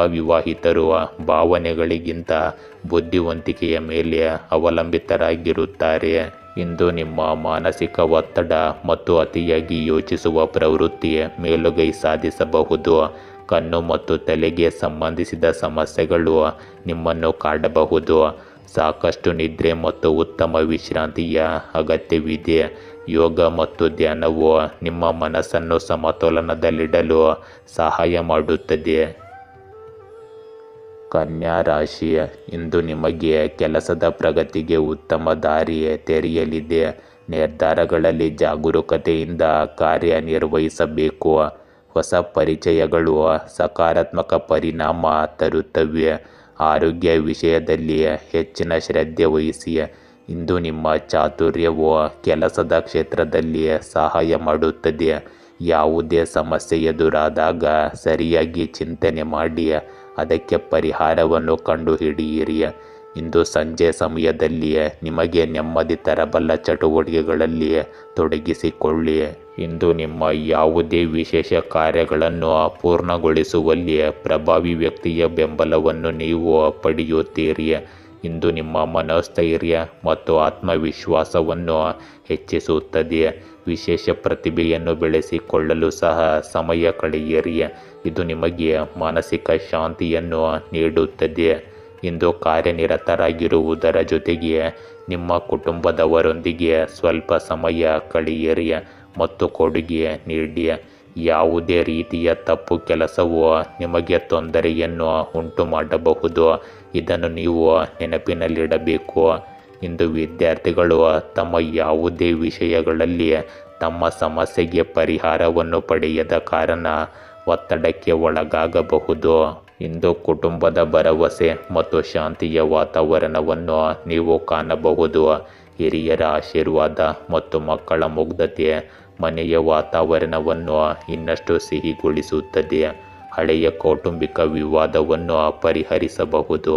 ಅವಿವಾಹಿತರು ಭಾವನೆಗಳಿಗಿಂತ ಬುದ್ಧಿವಂತಿಕೆಯ ಮೇಲೆ ಅವಲಂಬಿತರಾಗಿರುತ್ತಾರೆ. ಇಂದು ನಿಮ್ಮ ಮಾನಸಿಕ ಒತ್ತಡ ಮತ್ತು ಅತಿಯಾಗಿ ಯೋಚಿಸುವ ಪ್ರವೃತ್ತಿ ಮೇಲುಗೈ ಸಾಧಿಸಬಹುದು. ಕಣ್ಣು ಮತ್ತು ತಲೆಗೆ ಸಂಬಂಧಿಸಿದ ಸಮಸ್ಯೆಗಳು ನಿಮ್ಮನ್ನು ಕಾಡಬಹುದು. ಸಾಕಷ್ಟು ನಿದ್ರೆ ಮತ್ತು ಉತ್ತಮ ವಿಶ್ರಾಂತಿಯ ಅಗತ್ಯವಿದೆ. ಯೋಗ ಮತ್ತು ಧ್ಯಾನವು ನಿಮ್ಮ ಮನಸ್ಸನ್ನು ಸಮತೋಲನದಲ್ಲಿಡಲು ಸಹಾಯ ಮಾಡುತ್ತದೆ. ಕನ್ಯಾ ರಾಶಿ, ಇಂದು ನಿಮಗೆ ಕೆಲಸದ ಪ್ರಗತಿಗೆ ಉತ್ತಮ ದಾರಿ ತೆರೆಯಲಿದೆ. ನಿರ್ಧಾರಗಳಲ್ಲಿ ಜಾಗರೂಕತೆಯಿಂದ ಕಾರ್ಯನಿರ್ವಹಿಸಬೇಕು. ಹೊಸ ಪರಿಚಯಗಳು ಸಕಾರಾತ್ಮಕ ಪರಿಣಾಮ ತರುತ್ತವೆ. ಆರೋಗ್ಯ ವಿಷಯದಲ್ಲಿ ಹೆಚ್ಚಿನ ಶ್ರದ್ಧೆ ವಹಿಸಿ. ಇಂದು ನಿಮ್ಮ ಚಾತುರ್ಯವು ಕೆಲಸದ ಕ್ಷೇತ್ರದಲ್ಲಿ ಸಹಾಯ ಮಾಡುತ್ತದೆ. ಯಾವುದೇ ಸಮಸ್ಯೆ ಎದುರಾದಾಗ ಸರಿಯಾಗಿ ಚಿಂತನೆ ಮಾಡಿ ಅದಕ್ಕೆ ಪರಿಹಾರವನ್ನು ಕಂಡುಹಿಡಿಯಿರಿ. ಇಂದು ಸಂಜೆ ಸಮಯದಲ್ಲಿ ನಿಮಗೆ ನೆಮ್ಮದಿ ತರಬಲ್ಲ ಚಟುವಟಿಕೆಗಳಲ್ಲಿ ತೊಡಗಿಸಿಕೊಳ್ಳಿ. ಇಂದು ನಿಮ್ಮ ಯಾವುದೇ ವಿಶೇಷ ಕಾರ್ಯಗಳನ್ನು ಪೂರ್ಣಗೊಳಿಸುವಲ್ಲಿ ಪ್ರಭಾವಿ ವ್ಯಕ್ತಿಯ ಬೆಂಬಲವನ್ನು ನೀವು ಪಡೆಯುತ್ತೀರಿ. ಇಂದು ನಿಮ್ಮ ಮನೋಸ್ಥೈರ್ಯ ಮತ್ತು ಆತ್ಮವಿಶ್ವಾಸವನ್ನು ಹೆಚ್ಚಿಸುತ್ತದೆ. ವಿಶೇಷ ಪ್ರತಿಭೆಯನ್ನು ಬೆಳೆಸಿಕೊಳ್ಳಲು ಸಹ ಸಮಯ ಕಳೆಯಿರಿ. ಇದು ನಿಮಗೆ ಮಾನಸಿಕ ಶಾಂತಿಯನ್ನು ನೀಡುತ್ತದೆ. ಇಂದು ಕಾರ್ಯನಿರತರಾಗಿರುವುದರ ಜೊತೆಗೆ ನಿಮ್ಮ ಕುಟುಂಬದವರೊಂದಿಗೆ ಸ್ವಲ್ಪ ಸಮಯ ಕಳೆಯಿರಿ ಮತ್ತು ಕೊಡುಗೆ ನೀಡಿ. ಯಾವುದೇ ರೀತಿಯ ತಪ್ಪು ಕೆಲಸವು ನಿಮಗೆ ತೊಂದರೆಯನ್ನು ಉಂಟು ಮಾಡಬಹುದು, ಇದನ್ನು ನೀವು ನೆನಪಿನಲ್ಲಿಡಬೇಕು. ಇಂದು ವಿದ್ಯಾರ್ಥಿಗಳು ತಮ್ಮ ಯಾವುದೇ ವಿಷಯಗಳಲ್ಲಿ ತಮ್ಮ ಸಮಸ್ಯೆಗೆ ಪರಿಹಾರವನ್ನು ಪಡೆಯದ ಕಾರಣ ಒತ್ತಡಕ್ಕೆ ಒಳಗಾಗಬಹುದು. ಇಂದು ಕುಟುಂಬದ ಭರವಸೆ ಮತ್ತು ಶಾಂತಿಯ ವಾತಾವರಣವನ್ನು ನೀವು ಕಾಣಬಹುದು. ಹಿರಿಯರ ಆಶೀರ್ವಾದ ಮತ್ತು ಮಕ್ಕಳ ಮುಗ್ಧತೆ ಮನೆಯ ವಾತಾವರಣವನ್ನು ಇನ್ನಷ್ಟು ಸಿಹಿಗೊಳಿಸುತ್ತದೆ. ಹಳೆಯ ಕೌಟುಂಬಿಕ ವಿವಾದವನ್ನು ಪರಿಹರಿಸಬಹುದು.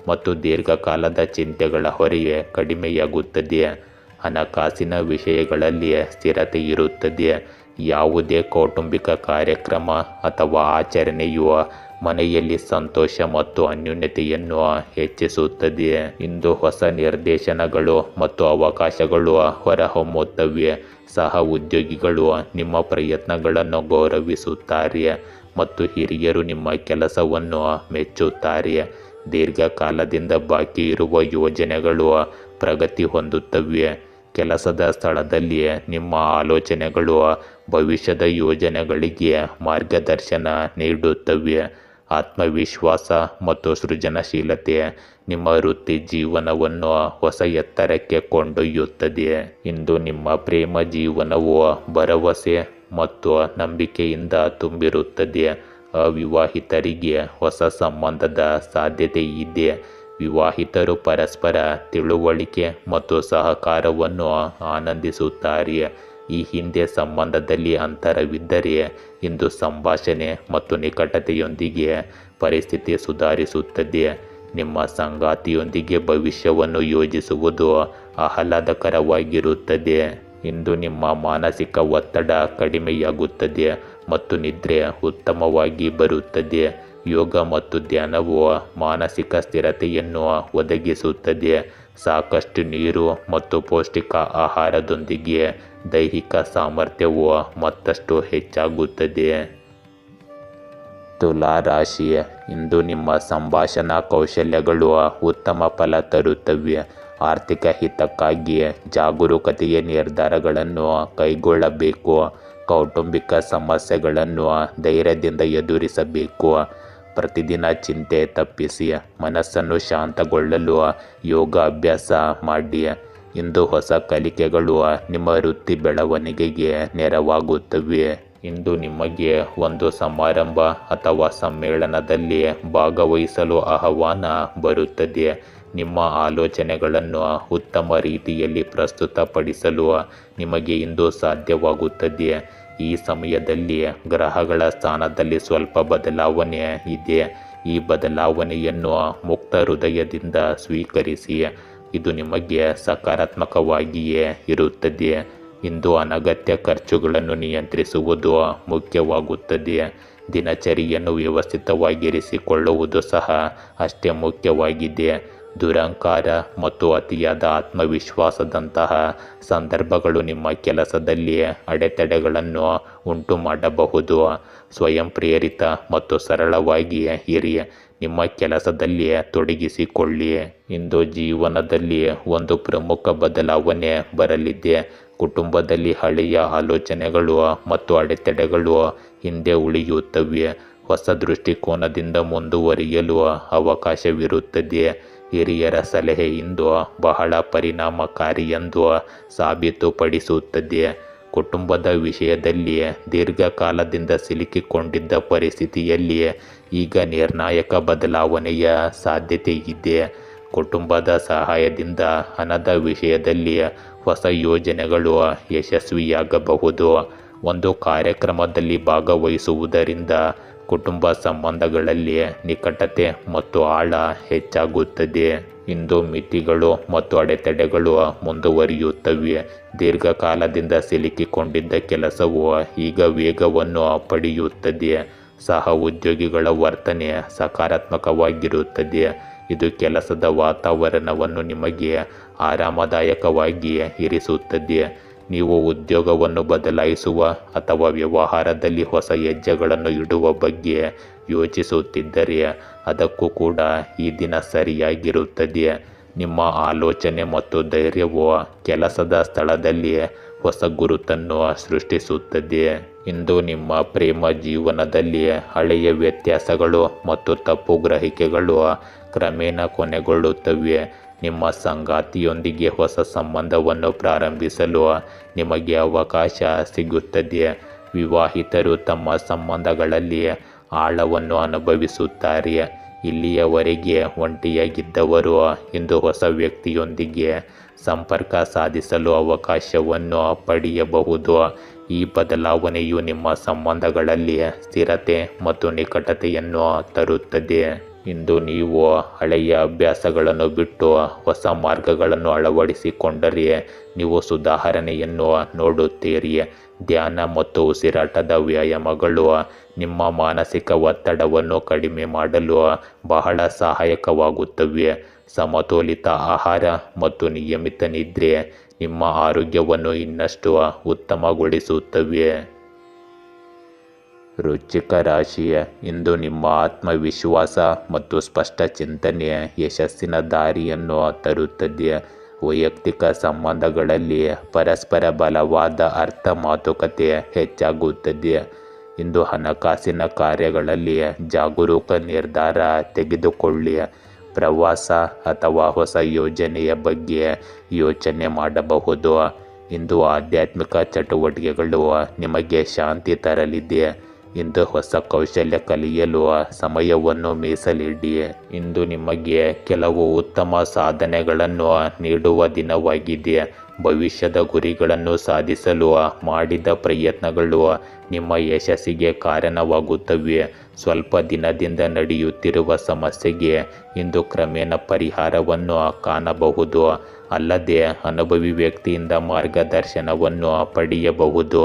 ಮತ್ತು ದೀರ್ಘಕಾಲದ ಚಿಂತೆಗಳ ಹೊರೆ ಕಡಿಮೆಯಾಗುತ್ತದೆ. ಹಣಕಾಸಿನ ವಿಷಯಗಳಲ್ಲಿ ಸ್ಥಿರತೆ ಇರುತ್ತದೆ. ಯಾವುದೇ ಕೌಟುಂಬಿಕ ಕಾರ್ಯಕ್ರಮ ಅಥವಾ ಆಚರಣೆಯು ಮನೆಯಲ್ಲಿ ಸಂತೋಷ ಮತ್ತು ಅನ್ಯೋನ್ಯತೆಯನ್ನು ಹೆಚ್ಚಿಸುತ್ತದೆ. ಇಂದು ಹೊಸ ನಿರ್ದೇಶನಗಳು ಮತ್ತು ಅವಕಾಶಗಳು ಹೊರಹೊಮ್ಮುತ್ತವೆ. ಸಹ ಉದ್ಯೋಗಿಗಳು ನಿಮ್ಮ ಪ್ರಯತ್ನಗಳನ್ನು ಗೌರವಿಸುತ್ತಾರೆ ಮತ್ತು ಹಿರಿಯರು ನಿಮ್ಮ ಕೆಲಸವನ್ನು ಮೆಚ್ಚುತ್ತಾರೆ. ದೀರ್ಘಕಾಲದಿಂದ ಬಾಕಿ ಇರುವ ಯೋಜನೆಗಳು ಪ್ರಗತಿ ಹೊಂದುತ್ತವೆ. ಕೆಲಸದ ಸ್ಥಳದಲ್ಲಿ ನಿಮ್ಮ ಆಲೋಚನೆಗಳು ಭವಿಷ್ಯದ ಯೋಜನೆಗಳಿಗೆ ಮಾರ್ಗದರ್ಶನ ನೀಡುತ್ತವೆ. ಆತ್ಮವಿಶ್ವಾಸ ಮತ್ತು ಸೃಜನಶೀಲತೆ ನಿಮ್ಮ ವೃತ್ತಿ ಜೀವನವನ್ನು ಹೊಸ ಎತ್ತರಕ್ಕೆ ಕೊಂಡೊಯ್ಯುತ್ತದೆ. ಇಂದು ನಿಮ್ಮ ಪ್ರೇಮ ಜೀವನವು ಭರವಸೆ ಮತ್ತು ನಂಬಿಕೆಯಿಂದ ತುಂಬಿರುತ್ತದೆ. ಅವಿವಾಹಿತರಿಗೆ ಹೊಸ ಸಂಬಂಧದ ಸಾಧ್ಯತೆ ಇದೆ. ವಿವಾಹಿತರು ಪರಸ್ಪರ ತಿಳುವಳಿಕೆ ಮತ್ತು ಸಹಕಾರವನ್ನು ಆನಂದಿಸುತ್ತಾರೆ. ಈ ಹಿಂದೆ ಸಂಬಂಧದಲ್ಲಿ ಅಂತರವಿದ್ದರೆ ಇಂದು ಸಂಭಾಷಣೆ ಮತ್ತು ನಿಕಟತೆಯೊಂದಿಗೆ ಪರಿಸ್ಥಿತಿ ಸುಧಾರಿಸುತ್ತದೆ. ನಿಮ್ಮ ಸಂಗಾತಿಯೊಂದಿಗೆ ಭವಿಷ್ಯವನ್ನು ಯೋಜಿಸುವುದು ಆಹ್ಲಾದಕರವಾಗಿರುತ್ತದೆ. ಇಂದು ನಿಮ್ಮ ಮಾನಸಿಕ ಒತ್ತಡ ಕಡಿಮೆಯಾಗುತ್ತದೆ ಮತ್ತು ನಿದ್ರೆ ಉತ್ತಮವಾಗಿ ಬರುತ್ತದೆ. ಯೋಗ ಮತ್ತು ಧ್ಯಾನವು ಮಾನಸಿಕ ಸ್ಥಿರತೆಯನ್ನು ಒದಗಿಸುತ್ತದೆ. ಸಾಕಷ್ಟು ನೀರು ಮತ್ತು ಪೌಷ್ಟಿಕ ಆಹಾರದೊಂದಿಗೆ ದೈಹಿಕ ಸಾಮರ್ಥ್ಯವು ಮತ್ತಷ್ಟು ಹೆಚ್ಚಾಗುತ್ತದೆ. ತುಲಾ ರಾಶಿ, ಇಂದು ನಿಮ್ಮ ಸಂಭಾಷಣಾ ಕೌಶಲ್ಯಗಳು ಉತ್ತಮ ಫಲ ತರುತ್ತವೆ. ಆರ್ಥಿಕ ಹಿತಕ್ಕಾಗಿ ಜಾಗರೂಕತೆಯ ನಿರ್ಧಾರಗಳನ್ನು ಕೈಗೊಳ್ಳಬೇಕು. ಕೌಟುಂಬಿಕ ಸಮಸ್ಯೆಗಳನ್ನು ಧೈರ್ಯದಿಂದ ಎದುರಿಸಬೇಕು. ಪ್ರತಿದಿನ ಚಿಂತೆ ತಪ್ಪಿಸಿ ಮನಸ್ಸನ್ನು ಶಾಂತಗೊಳ್ಳಲು ಯೋಗ ಅಭ್ಯಾಸ ಮಾಡಿ. ಇಂದು ಹೊಸ ಕಲಿಕೆಗಳು ನಿಮ್ಮ ವೃತ್ತಿ ಬೆಳವಣಿಗೆಗೆ ನೆರವಾಗುತ್ತವೆ. ಇಂದು ನಿಮಗೆ ಒಂದು ಸಮಾರಂಭ ಅಥವಾ ಸಮ್ಮೇಳನದಲ್ಲಿ ಭಾಗವಹಿಸಲು ಆಹ್ವಾನ ಬರುತ್ತದೆ. ನಿಮ್ಮ ಆಲೋಚನೆಗಳನ್ನು ಉತ್ತಮ ರೀತಿಯಲ್ಲಿ ಪ್ರಸ್ತುತಪಡಿಸಲು ನಿಮಗೆ ಇಂದು ಸಾಧ್ಯವಾಗುತ್ತದೆ. ಈ ಸಮಯದಲ್ಲಿ ಗ್ರಹಗಳ ಸ್ಥಾನದಲ್ಲಿ ಸ್ವಲ್ಪ ಬದಲಾವಣೆ ಇದೆ. ಈ ಬದಲಾವಣೆಯನ್ನು ಮುಕ್ತ ಹೃದಯದಿಂದ ಸ್ವೀಕರಿಸಿ. ಇದು ನಿಮಗೆ ಸಕಾರಾತ್ಮಕವಾಗಿಯೇ ಇರುತ್ತದೆ. ಇಂದು ಅನಗತ್ಯ ಖರ್ಚುಗಳನ್ನು ನಿಯಂತ್ರಿಸುವುದು ಮುಖ್ಯವಾಗುತ್ತದೆ. ದಿನಚರಿಯನ್ನು ವ್ಯವಸ್ಥಿತವಾಗಿರಿಸಿಕೊಳ್ಳುವುದು ಸಹ ಅಷ್ಟೇ ಮುಖ್ಯವಾಗಿದೆ. ದುರಹಂಕಾರ ಮತ್ತು ಅತಿಯಾದ ಆತ್ಮವಿಶ್ವಾಸದಂತಹ ಸಂದರ್ಭಗಳು ನಿಮ್ಮ ಕೆಲಸದಲ್ಲಿ ಅಡೆತಡೆಗಳನ್ನು ಉಂಟು ಮಾಡಬಹುದು. ಸ್ವಯಂ ಪ್ರೇರಿತ ಮತ್ತು ಸರಳವಾಗಿ ಇರಿ. ನಿಮ್ಮ ಕೆಲಸದಲ್ಲಿ ತೊಡಗಿಸಿಕೊಳ್ಳಿ. ಇಂದು ಜೀವನದಲ್ಲಿ ಒಂದು ಪ್ರಮುಖ ಬದಲಾವಣೆ ಬರಲಿದೆ. ಕುಟುಂಬದಲ್ಲಿ ಹಳೆಯ ಆಲೋಚನೆಗಳು ಮತ್ತು ಅಡೆತಡೆಗಳು ಹಿಂದೆ ಉಳಿಯುತ್ತವೆ. ಹೊಸ ದೃಷ್ಟಿಕೋನದಿಂದ ಮುಂದುವರಿಯಲು ಅವಕಾಶವಿರುತ್ತದೆ. ಹಿರಿಯರ ಸಲಹೆ ಇಂದು ಬಹಳ ಪರಿಣಾಮಕಾರಿ ಎಂದು ಸಾಬೀತುಪಡಿಸುತ್ತದೆ. ಕುಟುಂಬದ ವಿಷಯದಲ್ಲಿ ದೀರ್ಘಕಾಲದಿಂದ ಸಿಲುಕಿಕೊಂಡಿದ್ದ ಪರಿಸ್ಥಿತಿಯಲ್ಲಿ ಈಗ ನಿರ್ಣಾಯಕ ಬದಲಾವಣೆಯ ಸಾಧ್ಯತೆ ಇದೆ. ಕುಟುಂಬದ ಸಹಾಯದಿಂದ ಹಣದ ವಿಷಯದಲ್ಲಿ ಹೊಸ ಯೋಜನೆಗಳು ಯಶಸ್ವಿಯಾಗಬಹುದು. ಒಂದು ಕಾರ್ಯಕ್ರಮದಲ್ಲಿ ಭಾಗವಹಿಸುವುದರಿಂದ ಕುಟುಂಬ ಸಂಬಂಧಗಳಲ್ಲಿ ನಿಕಟತೆ ಮತ್ತು ಆಳ ಹೆಚ್ಚಾಗುತ್ತದೆ. ಇಂದು ಮಿತಿಗಳು ಮತ್ತು ಅಡೆತಡೆಗಳು ಮುಂದುವರಿಯುತ್ತವೆ. ದೀರ್ಘಕಾಲದಿಂದ ಸಿಲುಕಿಕೊಂಡಿದ್ದ ಕೆಲಸವು ಈಗ ವೇಗವನ್ನು ಪಡೆಯುತ್ತದೆ. ಸಹ ಉದ್ಯೋಗಿಗಳ ವರ್ತನೆ ಸಕಾರಾತ್ಮಕವಾಗಿರುತ್ತದೆ. ಇದು ಕೆಲಸದ ವಾತಾವರಣವನ್ನು ನಿಮಗೆ ಆರಾಮದಾಯಕವಾಗಿ ಇರಿಸುತ್ತದೆ. ನೀವು ಉದ್ಯೋಗವನ್ನು ಬದಲಾಯಿಸುವ ಅಥವಾ ವ್ಯವಹಾರದಲ್ಲಿ ಹೊಸ ಹೆಜ್ಜೆಗಳನ್ನು ಇಡುವ ಬಗ್ಗೆ ಯೋಚಿಸುತ್ತಿದ್ದರೆ ಅದಕ್ಕೂ ಕೂಡ ಈ ದಿನ ಸರಿಯಾಗಿರುತ್ತದೆ. ನಿಮ್ಮ ಆಲೋಚನೆ ಮತ್ತು ಧೈರ್ಯವು ಕೆಲಸದ ಸ್ಥಳದಲ್ಲಿ ಹೊಸ ಗುರುತನ್ನು ಸೃಷ್ಟಿಸುತ್ತದೆ. ಇಂದು ನಿಮ್ಮ ಪ್ರೇಮ ಜೀವನದಲ್ಲಿ ಹಳೆಯ ವ್ಯತ್ಯಾಸಗಳು ಮತ್ತು ತಪ್ಪು ಗ್ರಹಿಕೆಗಳು ಕ್ರಮೇಣ ಕೊನೆಗೊಳ್ಳುತ್ತವೆ. ನಿಮ್ಮ ಸಂಗಾತಿಯೊಂದಿಗೆ ಹೊಸ ಸಂಬಂಧವನ್ನು ಪ್ರಾರಂಭಿಸಲು ನಿಮಗೆ ಅವಕಾಶ ಸಿಗುತ್ತದೆ. ವಿವಾಹಿತರು ತಮ್ಮ ಸಂಬಂಧಗಳಲ್ಲಿ ಆಳವನ್ನು ಅನುಭವಿಸುತ್ತಾರೆ. ಇಲ್ಲಿಯವರೆಗೆ ಒಂಟಿಯಾಗಿದ್ದವರು ಇಂದು ಹೊಸ ವ್ಯಕ್ತಿಯೊಂದಿಗೆ ಸಂಪರ್ಕ ಸಾಧಿಸಲು ಅವಕಾಶವನ್ನು ಪಡೆಯಬಹುದು. ಈ ಬದಲಾವಣೆಯು ನಿಮ್ಮ ಸಂಬಂಧಗಳಲ್ಲಿ ಸ್ಥಿರತೆ ಮತ್ತು ನಿಕಟತೆಯನ್ನು ತರುತ್ತದೆ. ಇಂದು ನೀವು ಹಳೆಯ ಅಭ್ಯಾಸಗಳನ್ನು ಬಿಟ್ಟು ಹೊಸ ಮಾರ್ಗಗಳನ್ನು ಅಳವಡಿಸಿಕೊಂಡರೆ ನೀವು ಸುಧಾರಣೆಯನ್ನು ನೋಡುತ್ತೀರಿ. ಧ್ಯಾನ ಮತ್ತು ಉಸಿರಾಟದ ವ್ಯಾಯಾಮಗಳು ನಿಮ್ಮ ಮಾನಸಿಕ ಒತ್ತಡವನ್ನು ಕಡಿಮೆ ಮಾಡಲು ಬಹಳ ಸಹಾಯಕವಾಗುತ್ತವೆ. ಸಮತೋಲಿತ ಆಹಾರ ಮತ್ತು ನಿಯಮಿತ ನಿದ್ರೆ ನಿಮ್ಮ ಆರೋಗ್ಯವನ್ನು ಇನ್ನಷ್ಟು ಉತ್ತಮಗೊಳಿಸುತ್ತವೆ. ವೃಶ್ಚಿಕ ರಾಶಿ, ಇಂದು ನಿಮ್ಮ ಆತ್ಮವಿಶ್ವಾಸ ಮತ್ತು ಸ್ಪಷ್ಟ ಚಿಂತನೆ ಯಶಸ್ಸಿನ ದಾರಿಯನ್ನು ತರುತ್ತದೆ. ವೈಯಕ್ತಿಕ ಸಂಬಂಧಗಳಲ್ಲಿ ಪರಸ್ಪರ ಬಲವಾದ ಅರ್ಥ ಮಾತುಕತೆ ಹೆಚ್ಚಾಗುತ್ತದೆ. ಇಂದು ಹಣಕಾಸಿನ ಕಾರ್ಯಗಳಲ್ಲಿ ಜಾಗರೂಕ ನಿರ್ಧಾರ ತೆಗೆದುಕೊಳ್ಳಿ. ಪ್ರವಾಸ ಅಥವಾ ಹೊಸ ಯೋಜನೆಯ ಬಗ್ಗೆ ಯೋಚನೆ ಮಾಡಬಹುದು. ಇಂದು ಆಧ್ಯಾತ್ಮಿಕ ಚಟುವಟಿಕೆಗಳು ನಿಮಗೆ ಶಾಂತಿ ತರಲಿದೆ. ಇಂದು ಹೊಸ ಕೌಶಲ್ಯ ಕಲಿಯಲು ಸಮಯವನ್ನು ಮೀಸಲಿಡಿ. ಇಂದು ನಿಮಗೆ ಕೆಲವು ಉತ್ತಮ ಸಾಧನೆಗಳನ್ನು ನೀಡುವ ದಿನವಾಗಿದೆ. ಭವಿಷ್ಯದ ಗುರಿಗಳನ್ನು ಸಾಧಿಸಲು ಮಾಡಿದ ಪ್ರಯತ್ನಗಳು ನಿಮ್ಮ ಯಶಸ್ಸಿಗೆ ಕಾರಣವಾಗುತ್ತವೆ. ಸ್ವಲ್ಪ ದಿನದಿಂದ ನಡೆಯುತ್ತಿರುವ ಸಮಸ್ಯೆಗೆ ಇಂದು ಕ್ರಮೇಣ ಪರಿಹಾರವನ್ನು ಕಾಣಬಹುದು. ಅಲ್ಲದೆ ಅನುಭವಿ ವ್ಯಕ್ತಿಯಿಂದ ಮಾರ್ಗದರ್ಶನವನ್ನು ಪಡೆಯಬಹುದು.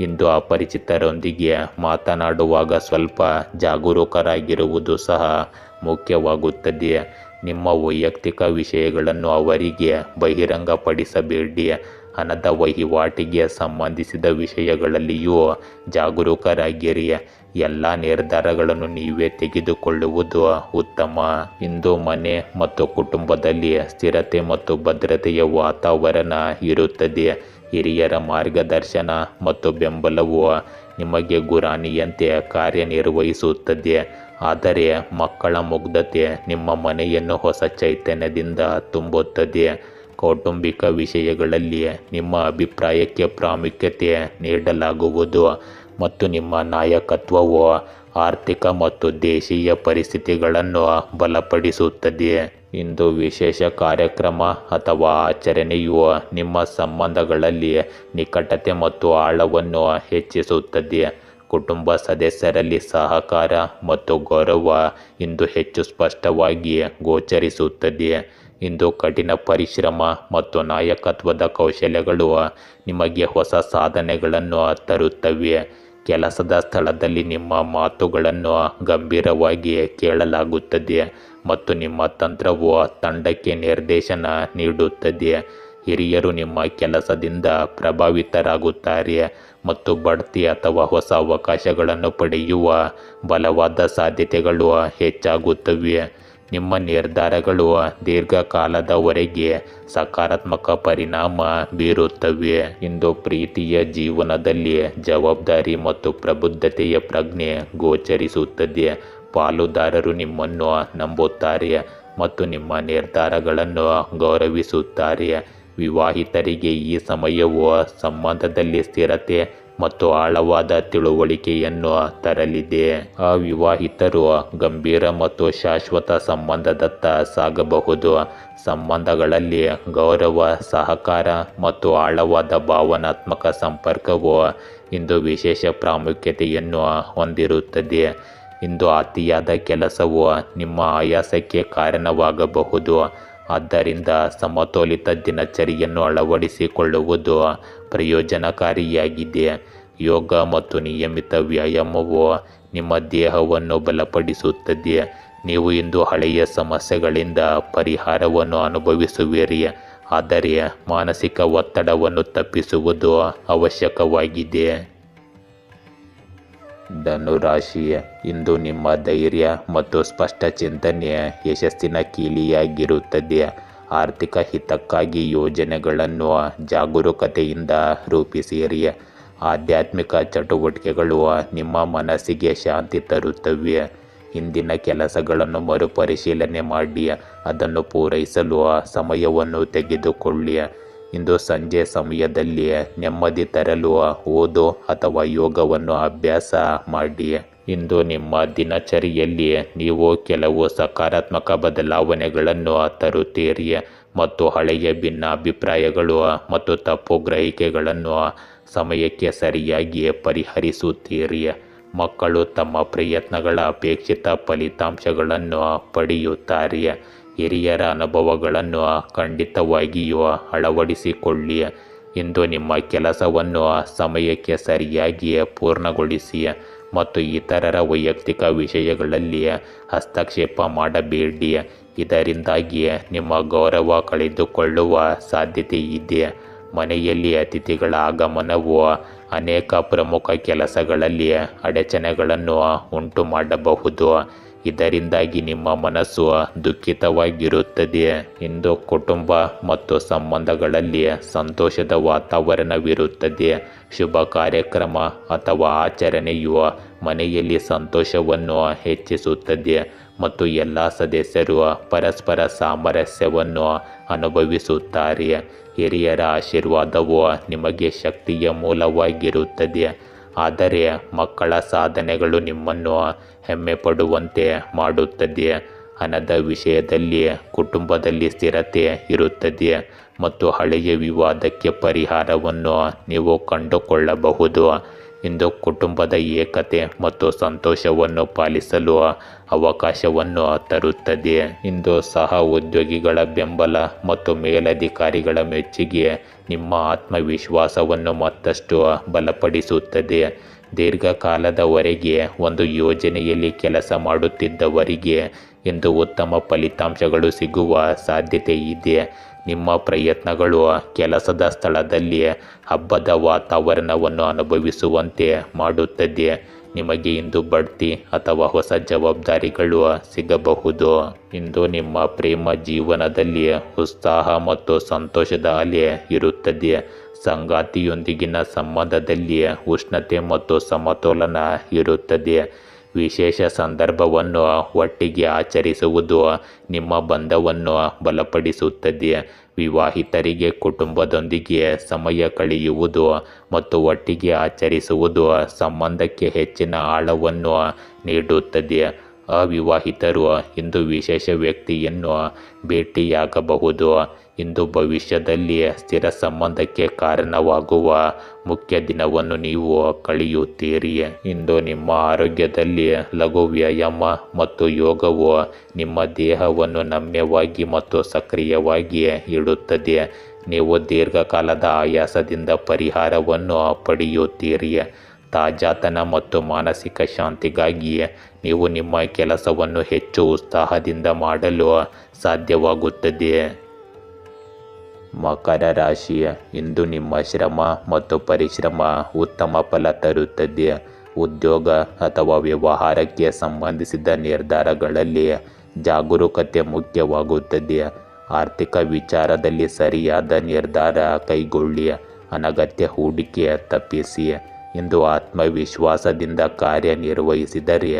ಇಂದು ಅಪರಿಚಿತರೊಂದಿಗೆ ಮಾತನಾಡುವಾಗ ಸ್ವಲ್ಪ ಜಾಗರೂಕರಾಗಿರುವುದು ಸಹ ಮುಖ್ಯವಾಗುತ್ತದೆ. ನಿಮ್ಮ ವೈಯಕ್ತಿಕ ವಿಷಯಗಳನ್ನು ಅವರಿಗೆ ಬಹಿರಂಗಪಡಿಸಬೇಡಿ. ಹಣದ ವಹಿವಾಟಿಗೆ ಸಂಬಂಧಿಸಿದ ವಿಷಯಗಳಲ್ಲಿಯೂ ಜಾಗರೂಕರಾಗಿರಿ. ಎಲ್ಲ ನಿರ್ಧಾರಗಳನ್ನು ನೀವೇ ತೆಗೆದುಕೊಳ್ಳುವುದು ಉತ್ತಮ. ಇಂದು ಮನೆ ಮತ್ತು ಕುಟುಂಬದಲ್ಲಿ ಸ್ಥಿರತೆ ಮತ್ತು ಭದ್ರತೆಯ ವಾತಾವರಣ ಇರುತ್ತದೆ. ಹಿರಿಯರ ಮಾರ್ಗದರ್ಶನ ಮತ್ತು ಬೆಂಬಲವು ನಿಮಗೆ ಗುರಾಣಿಯಂತೆ ಕಾರ್ಯನಿರ್ವಹಿಸುತ್ತದೆ. ಆದರೆ ಮಕ್ಕಳ ಮುಗ್ಧತೆ ನಿಮ್ಮ ಮನೆಯನ್ನು ಹೊಸ ಚೈತನ್ಯದಿಂದ ತುಂಬುತ್ತದೆ. ಕೌಟುಂಬಿಕ ವಿಷಯಗಳಲ್ಲಿ ನಿಮ್ಮ ಅಭಿಪ್ರಾಯಕ್ಕೆ ಪ್ರಾಮುಖ್ಯತೆ ನೀಡಲಾಗುವುದು ಮತ್ತು ನಿಮ್ಮ ನಾಯಕತ್ವವು ಆರ್ಥಿಕ ಮತ್ತು ದೇಶೀಯ ಪರಿಸ್ಥಿತಿಗಳನ್ನು ಬಲಪಡಿಸುತ್ತದೆ. ಇಂದು ವಿಶೇಷ ಕಾರ್ಯಕ್ರಮ ಅಥವಾ ಆಚರಣೆಯು ನಿಮ್ಮ ಸಂಬಂಧಗಳಲ್ಲಿ ನಿಕಟತೆ ಮತ್ತು ಆಳವನ್ನು ಹೆಚ್ಚಿಸುತ್ತದೆ. ಕುಟುಂಬ ಸದಸ್ಯರಲ್ಲಿ ಸಹಕಾರ ಮತ್ತು ಗೌರವ ಇಂದು ಹೆಚ್ಚು ಸ್ಪಷ್ಟವಾಗಿ ಗೋಚರಿಸುತ್ತದೆ. ಇಂದು ಕಠಿಣ ಪರಿಶ್ರಮ ಮತ್ತು ನಾಯಕತ್ವದ ಕೌಶಲ್ಯಗಳು ನಿಮಗೆ ಹೊಸ ಸಾಧನೆಗಳನ್ನು ತರುತ್ತವೆ. ಕೆಲಸದ ಸ್ಥಳದಲ್ಲಿ ನಿಮ್ಮ ಮಾತುಗಳನ್ನು ಗಂಭೀರವಾಗಿ ಕೇಳಲಾಗುತ್ತದೆ ಮತ್ತು ನಿಮ್ಮ ತಂತ್ರವು ತಂಡಕ್ಕೆ ನಿರ್ದೇಶನ ನೀಡುತ್ತದೆ. ಹಿರಿಯರು ನಿಮ್ಮ ಕೆಲಸದಿಂದ ಪ್ರಭಾವಿತರಾಗುತ್ತಾರೆ ಮತ್ತು ಬಡ್ತಿ ಅಥವಾ ಹೊಸ ಅವಕಾಶಗಳನ್ನು ಪಡೆಯುವ ಬಲವಾದ ಸಾಧ್ಯತೆಗಳು ಹೆಚ್ಚಾಗುತ್ತವೆ. ನಿಮ್ಮ ನಿರ್ಧಾರಗಳು ದೀರ್ಘಕಾಲದವರೆಗೆ ಸಕಾರಾತ್ಮಕ ಪರಿಣಾಮ ಬೀರುತ್ತವೆ. ಇಂದು ಪ್ರೀತಿಯ ಜೀವನದಲ್ಲಿ ಜವಾಬ್ದಾರಿ ಮತ್ತು ಪ್ರಬುದ್ಧತೆಯ ಪ್ರಜ್ಞೆ ಗೋಚರಿಸುತ್ತದೆ. ಪಾಲುದಾರರು ನಿಮ್ಮನ್ನು ನಂಬುತ್ತಾರೆ ಮತ್ತು ನಿಮ್ಮ ನಿರ್ಧಾರಗಳನ್ನು ಗೌರವಿಸುತ್ತಾರೆ. ವಿವಾಹಿತರಿಗೆ ಈ ಸಮಯವು ಸಂಬಂಧದಲ್ಲಿ ಸ್ಥಿರತೆ ಮತ್ತು ಆಳವಾದ ತಿಳುವಳಿಕೆಯನ್ನು ತರಲಿದೆ. ಅವಿವಾಹಿತರು ಗಂಭೀರ ಮತ್ತು ಶಾಶ್ವತ ಸಂಬಂಧದತ್ತ ಸಾಗಬಹುದು. ಸಂಬಂಧಗಳಲ್ಲಿ ಗೌರವ, ಸಹಕಾರ ಮತ್ತು ಆಳವಾದ ಭಾವನಾತ್ಮಕ ಸಂಪರ್ಕವು ಇಂದು ವಿಶೇಷ ಪ್ರಾಮುಖ್ಯತೆಯನ್ನು ಹೊಂದಿರುತ್ತದೆ. ಇಂದು ಅತಿಯಾದ ಕೆಲಸವು ನಿಮ್ಮ ಆಯಾಸಕ್ಕೆ ಕಾರಣವಾಗಬಹುದು. ಆದ್ದರಿಂದ ಸಮತೋಲಿತ ದಿನಚರಿಯನ್ನು ಅಳವಡಿಸಿಕೊಳ್ಳುವುದು ಪ್ರಯೋಜನಕಾರಿಯಾಗಿದೆ. ಯೋಗ ಮತ್ತು ನಿಯಮಿತ ವ್ಯಾಯಾಮವು ನಿಮ್ಮ ದೇಹವನ್ನು ಬಲಪಡಿಸುತ್ತದೆ. ನೀವು ಇಂದು ಹಳೆಯ ಸಮಸ್ಯೆಗಳಿಂದ ಪರಿಹಾರವನ್ನು ಅನುಭವಿಸುವಿರಿ, ಆದರೆ ಮಾನಸಿಕ ಒತ್ತಡವನ್ನು ತಪ್ಪಿಸುವುದು ಅವಶ್ಯಕವಾಗಿದೆ. ಧನುರಾಶಿ, ಇಂದು ನಿಮ್ಮ ಧೈರ್ಯ ಮತ್ತು ಸ್ಪಷ್ಟ ಚಿಂತನೆ ಯಶಸ್ಸಿನ ಕೀಲಿಯಾಗಿರುತ್ತದೆ. ಆರ್ಥಿಕ ಹಿತಕ್ಕಾಗಿ ಯೋಜನೆಗಳನ್ನು ಜಾಗರೂಕತೆಯಿಂದ ರೂಪಿಸಿರಿ. ಆಧ್ಯಾತ್ಮಿಕ ಚಟುವಟಿಕೆಗಳು ನಿಮ್ಮ ಮನಸ್ಸಿಗೆ ಶಾಂತಿ ತರುತ್ತವೆ. ಹಿಂದಿನ ಕೆಲಸಗಳನ್ನು ಮರುಪರಿಶೀಲನೆ ಮಾಡಿ ಅದನ್ನು ಪೂರೈಸಲು ಸಮಯವನ್ನು ತೆಗೆದುಕೊಳ್ಳಿ. ಇಂದು ಸಂಜೆ ಸಮಯದಲ್ಲಿ ನೆಮ್ಮದಿ ತರಲು ಓದು ಅಥವಾ ಯೋಗವನ್ನು ಅಭ್ಯಾಸ ಮಾಡಿ. ಇಂದು ನಿಮ್ಮ ದಿನಚರಿಯಲ್ಲಿ ನೀವು ಕೆಲವು ಸಕಾರಾತ್ಮಕ ಬದಲಾವಣೆಗಳನ್ನು ತರುತ್ತೀರಿ ಮತ್ತು ಹಳೆಯ ಭಿನ್ನಾಭಿಪ್ರಾಯಗಳು ಮತ್ತು ತಪ್ಪು ಗ್ರಹಿಕೆಗಳನ್ನು ಸಮಯಕ್ಕೆ ಸರಿಯಾಗಿ ಪರಿಹರಿಸುತ್ತೀರಿ. ಮಕ್ಕಳು ತಮ್ಮ ಪ್ರಯತ್ನಗಳ ಅಪೇಕ್ಷಿತ ಫಲಿತಾಂಶಗಳನ್ನು ಪಡೆಯುತ್ತಾರೆ. ಹಿರಿಯರ ಅನುಭವಗಳನ್ನು ಖಂಡಿತವಾಗಿಯೂ ಅಳವಡಿಸಿಕೊಳ್ಳಿ. ಇಂದು ನಿಮ್ಮ ಕೆಲಸವನ್ನು ಸಮಯಕ್ಕೆ ಸರಿಯಾಗಿ ಪೂರ್ಣಗೊಳಿಸಿ ಮತ್ತು ಇತರರ ವೈಯಕ್ತಿಕ ವಿಷಯಗಳಲ್ಲಿ ಹಸ್ತಕ್ಷೇಪ ಮಾಡಬೇಡಿ. ಇದರಿಂದಾಗಿ ನಿಮ್ಮ ಗೌರವ ಕಳೆದುಕೊಳ್ಳುವ ಸಾಧ್ಯತೆ ಇದೆ. ಮನೆಯಲ್ಲಿ ಅತಿಥಿಗಳ ಆಗಮನವು ಅನೇಕ ಪ್ರಮುಖ ಕೆಲಸಗಳಲ್ಲಿ ಅಡಚಣೆಗಳನ್ನು ಉಂಟು ಮಾಡಬಹುದು. ಇದರಿಂದಾಗಿ ನಿಮ್ಮ ಮನಸ್ಸು ದುಃಖಿತವಾಗಿರುತ್ತದೆ. ಇಂದು ಕುಟುಂಬ ಮತ್ತು ಸಂಬಂಧಗಳಲ್ಲಿ ಸಂತೋಷದ ವಾತಾವರಣವಿರುತ್ತದೆ. ಶುಭ ಕಾರ್ಯಕ್ರಮ ಅಥವಾ ಆಚರಣೆಯು ಮನೆಯಲ್ಲಿ ಸಂತೋಷವನ್ನು ಹೆಚ್ಚಿಸುತ್ತದೆ ಮತ್ತು ಎಲ್ಲ ಸದಸ್ಯರು ಪರಸ್ಪರ ಸಾಮರಸ್ಯವನ್ನು ಅನುಭವಿಸುತ್ತಾರೆ. ಹಿರಿಯರ ಆಶೀರ್ವಾದವು ನಿಮಗೆ ಶಕ್ತಿಯ ಮೂಲವಾಗಿರುತ್ತದೆ, ಆದರೆ ಮಕ್ಕಳ ಸಾಧನೆಗಳು ನಿಮ್ಮನ್ನು ಹೆಮ್ಮೆಪಡುವಂತೆ ಮಾಡುತ್ತದೆ. ಹಣದ ವಿಷಯದಲ್ಲಿ ಕುಟುಂಬದಲ್ಲಿ ಸ್ಥಿರತೆ ಇರುತ್ತದೆ ಮತ್ತು ಹಳೆಯ ವಿವಾದಕ್ಕೆ ಪರಿಹಾರವನ್ನು ನೀವು ಕಂಡುಕೊಳ್ಳಬಹುದು. ಇಂದು ಕುಟುಂಬದ ಏಕತೆ ಮತ್ತು ಸಂತೋಷವನ್ನು ಪಾಲಿಸಲು ಅವಕಾಶವನ್ನು ತರುತ್ತದೆ. ಇಂದು ಸಹ ಉದ್ಯೋಗಿಗಳ ಬೆಂಬಲ ಮತ್ತು ಮೇಲಧಿಕಾರಿಗಳ ಮೆಚ್ಚುಗೆ ನಿಮ್ಮ ಆತ್ಮವಿಶ್ವಾಸವನ್ನು ಮತ್ತಷ್ಟು ಬಲಪಡಿಸುತ್ತದೆ. ದೀರ್ಘಕಾಲದವರೆಗೆ ಒಂದು ಯೋಜನೆಯಲ್ಲಿ ಕೆಲಸ ಮಾಡುತ್ತಿದ್ದವರಿಗೆ ಇಂದು ಉತ್ತಮ ಫಲಿತಾಂಶಗಳು ಸಿಗುವ ಸಾಧ್ಯತೆ ಇದೆ. ನಿಮ್ಮ ಪ್ರಯತ್ನಗಳು ಕೆಲಸದ ಸ್ಥಳದಲ್ಲಿ ಹಬ್ಬದ ವಾತಾವರಣವನ್ನು ಅನುಭವಿಸುವಂತೆ ಮಾಡುತ್ತದೆ. ನಿಮಗೆ ಇಂದು ಬಡ್ತಿ ಅಥವಾ ಹೊಸ ಜವಾಬ್ದಾರಿಗಳು ಸಿಗಬಹುದು. ಇಂದು ನಿಮ್ಮ ಪ್ರೇಮ ಜೀವನದಲ್ಲಿ ಉತ್ಸಾಹ ಮತ್ತು ಸಂತೋಷದ ಅಲೆ ಇರುತ್ತದೆ. ಸಂಗಾತಿಯೊಂದಿಗಿನ ಸಂಬಂಧದಲ್ಲಿ ಉಷ್ಣತೆ ಮತ್ತು ಸಮತೋಲನ ಇರುತ್ತದೆ. ವಿಶೇಷ ಸಂದರ್ಭವನ್ನು ಒಟ್ಟಿಗೆ ಆಚರಿಸುವುದು ನಿಮ್ಮ ಬಂಧವನ್ನು ಬಲಪಡಿಸುತ್ತದೆ. ವಿವಾಹಿತರಿಗೆ ಕುಟುಂಬದೊಂದಿಗೆ ಸಮಯ ಕಳೆಯುವುದು ಮತ್ತು ಒಟ್ಟಿಗೆ ಆಚರಿಸುವುದು ಸಂಬಂಧಕ್ಕೆ ಹೆಚ್ಚಿನ ಆಳವನ್ನು ನೀಡುತ್ತದೆ. ಅವಿವಾಹಿತರು ಇಂದು ವಿಶೇಷ ವ್ಯಕ್ತಿಯನ್ನು ಭೇಟಿಯಾಗಬಹುದು. ಇಂದು ಭವಿಷ್ಯದಲ್ಲಿ ಸ್ಥಿರ ಸಂಬಂಧಕ್ಕೆ ಕಾರಣವಾಗುವ ಮುಖ್ಯ ದಿನವನ್ನು ನೀವು ಕಳೆಯುತ್ತೀರಿ. ಇಂದು ನಿಮ್ಮ ಆರೋಗ್ಯದಲ್ಲಿ ಲಘು ವ್ಯಾಯಾಮ ಮತ್ತು ಯೋಗವು ನಿಮ್ಮ ದೇಹವನ್ನು ನಮ್ಯವಾಗಿ ಮತ್ತು ಸಕ್ರಿಯವಾಗಿ ಇಡುತ್ತದೆ. ನೀವು ದೀರ್ಘಕಾಲದ ಆಯಾಸದಿಂದ ಪರಿಹಾರವನ್ನು ಪಡೆಯುತ್ತೀರಿ. ತಾಜಾತನ ಮತ್ತು ಮಾನಸಿಕ ಶಾಂತಿಗಾಗಿ ನೀವು ನಿಮ್ಮ ಕೆಲಸವನ್ನು ಹೆಚ್ಚು ಉತ್ಸಾಹದಿಂದ ಮಾಡಲು ಸಾಧ್ಯವಾಗುತ್ತದೆ. ಮಕರ ರಾಶಿ, ಇಂದು ನಿಮ್ಮ ಶ್ರಮ ಮತ್ತು ಪರಿಶ್ರಮ ಉತ್ತಮ ಫಲ ತರುತ್ತದೆ. ಉದ್ಯೋಗ ಅಥವಾ ವ್ಯವಹಾರಕ್ಕೆ ಸಂಬಂಧಿಸಿದ ನಿರ್ಧಾರಗಳಲ್ಲಿ ಜಾಗರೂಕತೆ ಮುಖ್ಯವಾಗುತ್ತದೆ. ಆರ್ಥಿಕ ವಿಚಾರದಲ್ಲಿ ಸರಿಯಾದ ನಿರ್ಧಾರ ಕೈಗೊಳ್ಳಿ. ಅನಗತ್ಯ ಹೂಡಿಕೆ ತಪ್ಪಿಸಿ. ಇಂದು ಆತ್ಮವಿಶ್ವಾಸದಿಂದ ಕಾರ್ಯನಿರ್ವಹಿಸಿದರೆ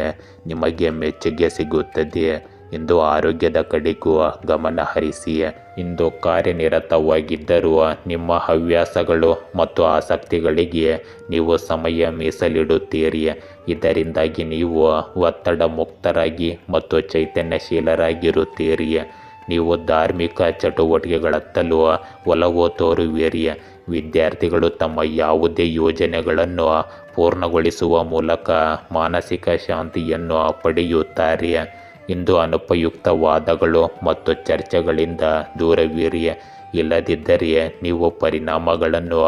ನಿಮಗೆ ಮೆಚ್ಚುಗೆ ಸಿಗುತ್ತದೆ. ಇಂದು ಆರೋಗ್ಯದ ಕಡೆಗೂ ಗಮನ ಹರಿಸಿ. ಇಂದು ಕಾರ್ಯನಿರತವಾಗಿದ್ದರೂ ನಿಮ್ಮ ಹವ್ಯಾಸಗಳು ಮತ್ತು ಆಸಕ್ತಿಗಳಿಗೆ ನೀವು ಸಮಯ ಮೀಸಲಿಡುತ್ತೀರಿ. ಇದರಿಂದಾಗಿ ನೀವು ಒತ್ತಡ ಮುಕ್ತರಾಗಿ ಮತ್ತು ಚೈತನ್ಯಶೀಲರಾಗಿರುತ್ತೀರಿ. ನೀವು ಧಾರ್ಮಿಕ ಚಟುವಟಿಕೆಗಳತ್ತಲೂ ಒಲವು ತೋರುವಿರಿ. ವಿದ್ಯಾರ್ಥಿಗಳು ತಮ್ಮ ಯಾವುದೇ ಯೋಜನೆಗಳನ್ನು ಪೂರ್ಣಗೊಳಿಸುವ ಮೂಲಕ ಮಾನಸಿಕ ಶಾಂತಿಯನ್ನು ಪಡೆಯುತ್ತಾರೆ. ಇಂದು ಅನುಪಯುಕ್ತ ವಾದಗಳು ಮತ್ತು ಚರ್ಚೆಗಳಿಂದ ದೂರವಿರಿ. ಇಲ್ಲದಿದ್ದರೆ ನೀವು ಪರಿಣಾಮಗಳನ್ನು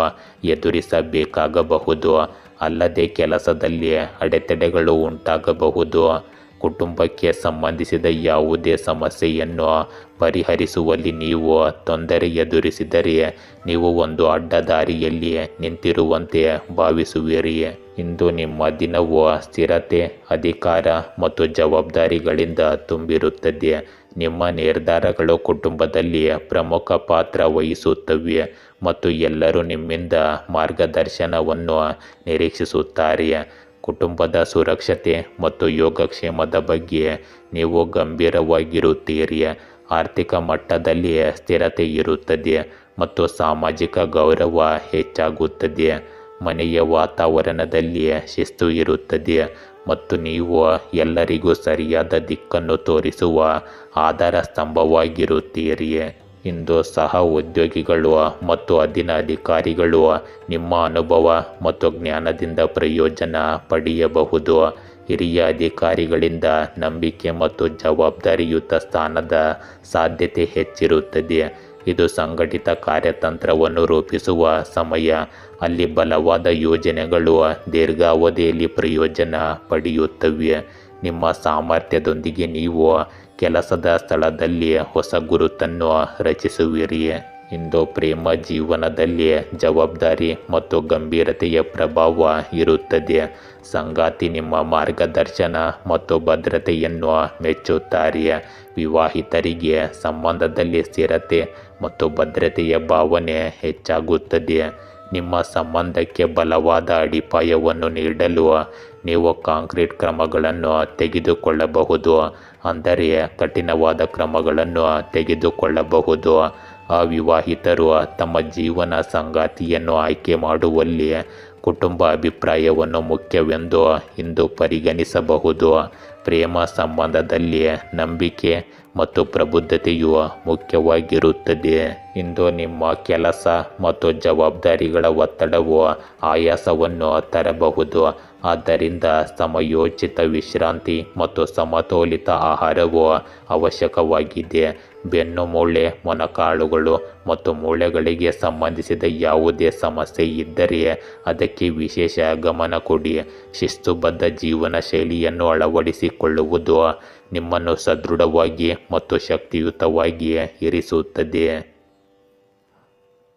ಎದುರಿಸಬೇಕಾಗಬಹುದು. ಅಲ್ಲದೆ ಕೆಲಸದಲ್ಲಿ ಅಡೆತಡೆಗಳು ಉಂಟಾಗಬಹುದು. ಕುಟುಂಬಕ್ಕೆ ಸಂಬಂಧಿಸಿದ ಯಾವುದೇ ಸಮಸ್ಯೆಯನ್ನು ಪರಿಹರಿಸುವಲ್ಲಿ ನೀವು ತೊಂದರೆ ಎದುರಿಸಿದರೆ ನೀವು ಒಂದು ಅಡ್ಡದಾರಿಯಲ್ಲಿ ನಿಂತಿರುವಂತೆ ಭಾವಿಸುವಿರಿ. ಇಂದು ನಿಮ್ಮ ದಿನವು ಸ್ಥಿರತೆ, ಅಧಿಕಾರ ಮತ್ತು ಜವಾಬ್ದಾರಿಗಳಿಂದ ತುಂಬಿರುತ್ತದೆ. ನಿಮ್ಮ ನಿರ್ಧಾರಗಳು ಕುಟುಂಬದಲ್ಲಿ ಪ್ರಮುಖ ಪಾತ್ರ ವಹಿಸುತ್ತವೆ ಮತ್ತು ಎಲ್ಲರೂ ನಿಮ್ಮಿಂದ ಮಾರ್ಗದರ್ಶನವನ್ನು ನಿರೀಕ್ಷಿಸುತ್ತಾರೆ. ಕುಟುಂಬದ ಸುರಕ್ಷತೆ ಮತ್ತು ಯೋಗಕ್ಷೇಮದ ಬಗ್ಗೆ ನೀವು ಗಂಭೀರವಾಗಿರುತ್ತೀರಿ. ಆರ್ಥಿಕ ಮಟ್ಟದಲ್ಲಿ ಸ್ಥಿರತೆ ಇರುತ್ತದೆ ಮತ್ತು ಸಾಮಾಜಿಕ ಗೌರವ ಹೆಚ್ಚಾಗುತ್ತದೆ. ಮನೆಯ ವಾತಾವರಣದಲ್ಲಿ ಶಿಸ್ತು ಇರುತ್ತದೆ ಮತ್ತು ನೀವು ಎಲ್ಲರಿಗೂ ಸರಿಯಾದ ದಿಕ್ಕನ್ನು ತೋರಿಸುವ ಆಧಾರ ಸ್ತಂಭವಾಗಿರುತ್ತೀರಿ. ಇಂದು ಸಹ ಉದ್ಯೋಗಿಗಳು ಮತ್ತು ಅಧೀನ ಅಧಿಕಾರಿಗಳು ನಿಮ್ಮ ಅನುಭವ ಮತ್ತು ಜ್ಞಾನದಿಂದ ಪ್ರಯೋಜನ ಪಡೆಯಬಹುದು. ಹಿರಿಯ ಅಧಿಕಾರಿಗಳಿಂದ ನಂಬಿಕೆ ಮತ್ತು ಜವಾಬ್ದಾರಿಯುತ ಸ್ಥಾನದ ಸಾಧ್ಯತೆ ಹೆಚ್ಚಿರುತ್ತದೆ. ಇದು ಸಂಘಟಿತ ಕಾರ್ಯತಂತ್ರವನ್ನು ರೂಪಿಸುವ ಸಮಯ. ಅಲ್ಲಿ ಬಲವಾದ ಯೋಜನೆಗಳು ದೀರ್ಘಾವಧಿಯಲ್ಲಿ ಪ್ರಯೋಜನ ಪಡೆಯುತ್ತವೆ. ನಿಮ್ಮ ಸಾಮರ್ಥ್ಯದೊಂದಿಗೆ ನೀವು ಕೆಲಸದ ಸ್ಥಳದಲ್ಲಿ ಹೊಸ ಗುರುತನ್ನು ರಚಿಸುವಿರಿ. ಇಂದು ಪ್ರೇಮ ಜೀವನದಲ್ಲಿ ಜವಾಬ್ದಾರಿ ಮತ್ತು ಗಂಭೀರತೆಯ ಪ್ರಭಾವ ಇರುತ್ತದೆ. ಸಂಗಾತಿ ನಿಮ್ಮ ಮಾರ್ಗದರ್ಶನ ಮತ್ತು ಭದ್ರತೆಯನ್ನು ಮೆಚ್ಚುತ್ತಾರೆ. ವಿವಾಹಿತರಿಗೆ ಸಂಬಂಧದಲ್ಲಿ ಸ್ಥಿರತೆ ಮತ್ತು ಭದ್ರತೆಯ ಭಾವನೆ ಹೆಚ್ಚಾಗುತ್ತದೆ. ನಿಮ್ಮ ಸಂಬಂಧಕ್ಕೆ ಬಲವಾದ ಅಡಿಪಾಯವನ್ನು ನೀಡಲು ನೀವು ಕಾಂಕ್ರೀಟ್ ಕ್ರಮಗಳನ್ನು ತೆಗೆದುಕೊಳ್ಳಬಹುದು, ಅಂದರೆ ಕಠಿಣವಾದ ಕ್ರಮಗಳನ್ನು ತೆಗೆದುಕೊಳ್ಳಬಹುದು. ಅವಿವಾಹಿತರು ತಮ್ಮ ಜೀವನ ಸಂಗಾತಿಯನ್ನು ಆಯ್ಕೆ ಮಾಡುವಲ್ಲಿ ಕುಟುಂಬ ಅಭಿಪ್ರಾಯವನ್ನು ಮುಖ್ಯವೆಂದು ಇಂದು ಪರಿಗಣಿಸಬಹುದು. ಪ್ರೇಮ ಸಂಬಂಧದಲ್ಲಿ ನಂಬಿಕೆ ಮತ್ತು ಪ್ರಬುದ್ಧತೆಯು ಮುಖ್ಯವಾಗಿರುತ್ತದೆ. ಇಂದು ನಿಮ್ಮ ಕೆಲಸ ಮತ್ತು ಜವಾಬ್ದಾರಿಗಳ ಒತ್ತಡವು ಆಯಾಸವನ್ನು ತರಬಹುದು. ಆದ್ದರಿಂದ ಸಮಯೋಚಿತ ವಿಶ್ರಾಂತಿ ಮತ್ತು ಸಮತೋಲಿತ ಆಹಾರವು ಅವಶ್ಯಕವಾಗಿದೆ. ಬೆನ್ನು ಮೂಳೆ, ಮೊಣಕಾಲುಗಳು ಮತ್ತು ಮೂಳೆಗಳಿಗೆ ಸಂಬಂಧಿಸಿದ ಯಾವುದೇ ಸಮಸ್ಯೆ ಇದ್ದರೆ ಅದಕ್ಕೆ ವಿಶೇಷ ಗಮನ ಕೊಡಿ. ಶಿಸ್ತುಬದ್ಧ ಜೀವನ ಶೈಲಿಯನ್ನು ಅಳವಡಿಸಿಕೊಳ್ಳುವುದು ನಿಮ್ಮನ್ನು ಸದೃಢವಾಗಿ ಮತ್ತು ಶಕ್ತಿಯುತವಾಗಿ ಇರಿಸುತ್ತದೆ.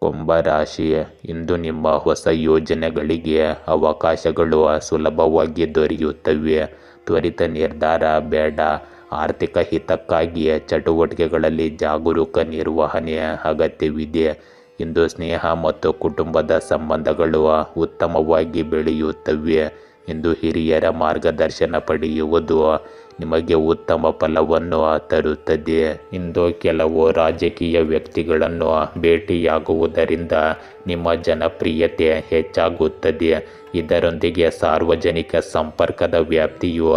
ಕುಂಭರಾಶಿ, ಇಂದು ನಿಮ್ಮ ಹೊಸ ಯೋಜನೆಗಳಿಗೆ ಅವಕಾಶಗಳು ಸುಲಭವಾಗಿ ದೊರೆಯುತ್ತವೆ. ತ್ವರಿತ ನಿರ್ಧಾರ ಬೇಡ. ಆರ್ಥಿಕ ಹಿತಕ್ಕಾಗಿ ಚಟುವಟಿಕೆಗಳಲ್ಲಿ ಜಾಗರೂಕ ನಿರ್ವಹಣೆ ಅಗತ್ಯವಿದೆ. ಇಂದು ಸ್ನೇಹ ಮತ್ತು ಕುಟುಂಬದ ಸಂಬಂಧಗಳು ಉತ್ತಮವಾಗಿ ಬೆಳೆಯುತ್ತವೆ. ಇಂದು ಹಿರಿಯರ ಮಾರ್ಗದರ್ಶನ ಪಡೆಯುವುದು ನಿಮಗೆ ಉತ್ತಮ ಫಲವನ್ನು ತರುತ್ತದೆ. ಇಂದು ಕೆಲವು ರಾಜಕೀಯ ವ್ಯಕ್ತಿಗಳನ್ನು ಭೇಟಿಯಾಗುವುದರಿಂದ ನಿಮ್ಮ ಜನಪ್ರಿಯತೆ ಹೆಚ್ಚಾಗುತ್ತದೆ. ಇದರೊಂದಿಗೆ ಸಾರ್ವಜನಿಕ ಸಂಪರ್ಕದ ವ್ಯಾಪ್ತಿಯು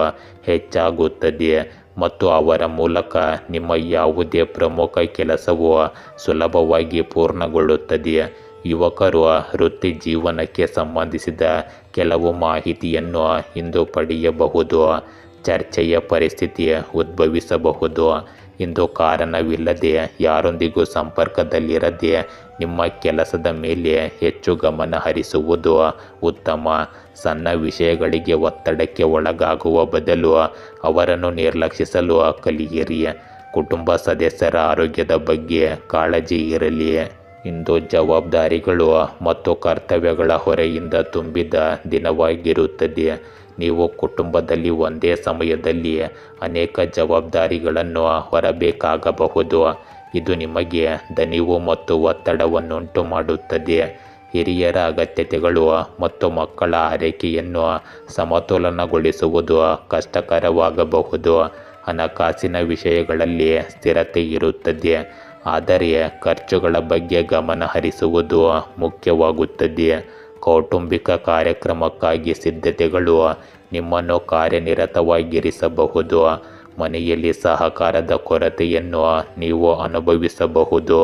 ಹೆಚ್ಚಾಗುತ್ತದೆ ಮತ್ತು ಅವರ ಮೂಲಕ ನಿಮ್ಮ ಯಾವುದೇ ಪ್ರಮುಖ ಕೆಲಸವು ಸುಲಭವಾಗಿ ಪೂರ್ಣಗೊಳ್ಳುತ್ತದೆ. ಯುವಕರು ವೃತ್ತಿ ಜೀವನಕ್ಕೆ ಸಂಬಂಧಿಸಿದ ಕೆಲವು ಮಾಹಿತಿಯನ್ನು ಇಂದು ಪಡೆಯಬಹುದು. ಚರ್ಚೆಯ ಪರಿಸ್ಥಿತಿ ಉದ್ಭವಿಸಬಹುದು. ಇಂದು ಕಾರಣವಿಲ್ಲದೆ ಯಾರೊಂದಿಗೂ ಸಂಪರ್ಕದಲ್ಲಿರದೆ ನಿಮ್ಮ ಕೆಲಸದ ಮೇಲೆ ಹೆಚ್ಚು ಗಮನ ಹರಿಸುವುದು ಉತ್ತಮ. ಸಣ್ಣ ವಿಷಯಗಳಿಗೆ ಒತ್ತಡಕ್ಕೆ ಒಳಗಾಗುವ ಬದಲು ಅವರನ್ನು ನಿರ್ಲಕ್ಷಿಸಲು ಕಲಿಯಿರಿ. ಕುಟುಂಬ ಸದಸ್ಯರ ಆರೋಗ್ಯದ ಬಗ್ಗೆ ಕಾಳಜಿ ಇರಲಿ. ಇಂದು ಜವಾಬ್ದಾರಿಗಳು ಮತ್ತು ಕರ್ತವ್ಯಗಳ ಹೊರೆಯಿಂದ ತುಂಬಿದ ದಿನವಾಗಿರುತ್ತದೆ. ನೀವು ಕುಟುಂಬದಲ್ಲಿ ಒಂದೇ ಸಮಯದಲ್ಲಿ ಅನೇಕ ಜವಾಬ್ದಾರಿಗಳನ್ನು ಹೊರಬೇಕಾಗಬಹುದು. ಇದು ನಿಮಗೆ ದಣಿವು ಮತ್ತು ಒತ್ತಡವನ್ನುಂಟು ಮಾಡುತ್ತದೆ. ಹಿರಿಯರ ಅಗತ್ಯತೆಗಳು ಮತ್ತು ಮಕ್ಕಳ ಆರೈಕೆಯನ್ನು ಸಮತೋಲನಗೊಳಿಸುವುದು ಕಷ್ಟಕರವಾಗಬಹುದು. ಹಣಕಾಸಿನ ವಿಷಯಗಳಲ್ಲಿ ಸ್ಥಿರತೆ ಇರುತ್ತದೆ, ಆದರೆ ಖರ್ಚುಗಳ ಬಗ್ಗೆ ಗಮನ ಹರಿಸುವುದು ಮುಖ್ಯವಾಗುತ್ತದೆ. ಕೌಟುಂಬಿಕ ಕಾರ್ಯಕ್ರಮಕ್ಕಾಗಿ ಸಿದ್ಧತೆಗಳು ನಿಮ್ಮನ್ನು ಕಾರ್ಯನಿರತವಾಗಿರಿಸಬಹುದು. ಮನೆಯಲ್ಲಿ ಸಹಕಾರದ ಕೊರತೆಯನ್ನು ನೀವು ಅನುಭವಿಸಬಹುದು.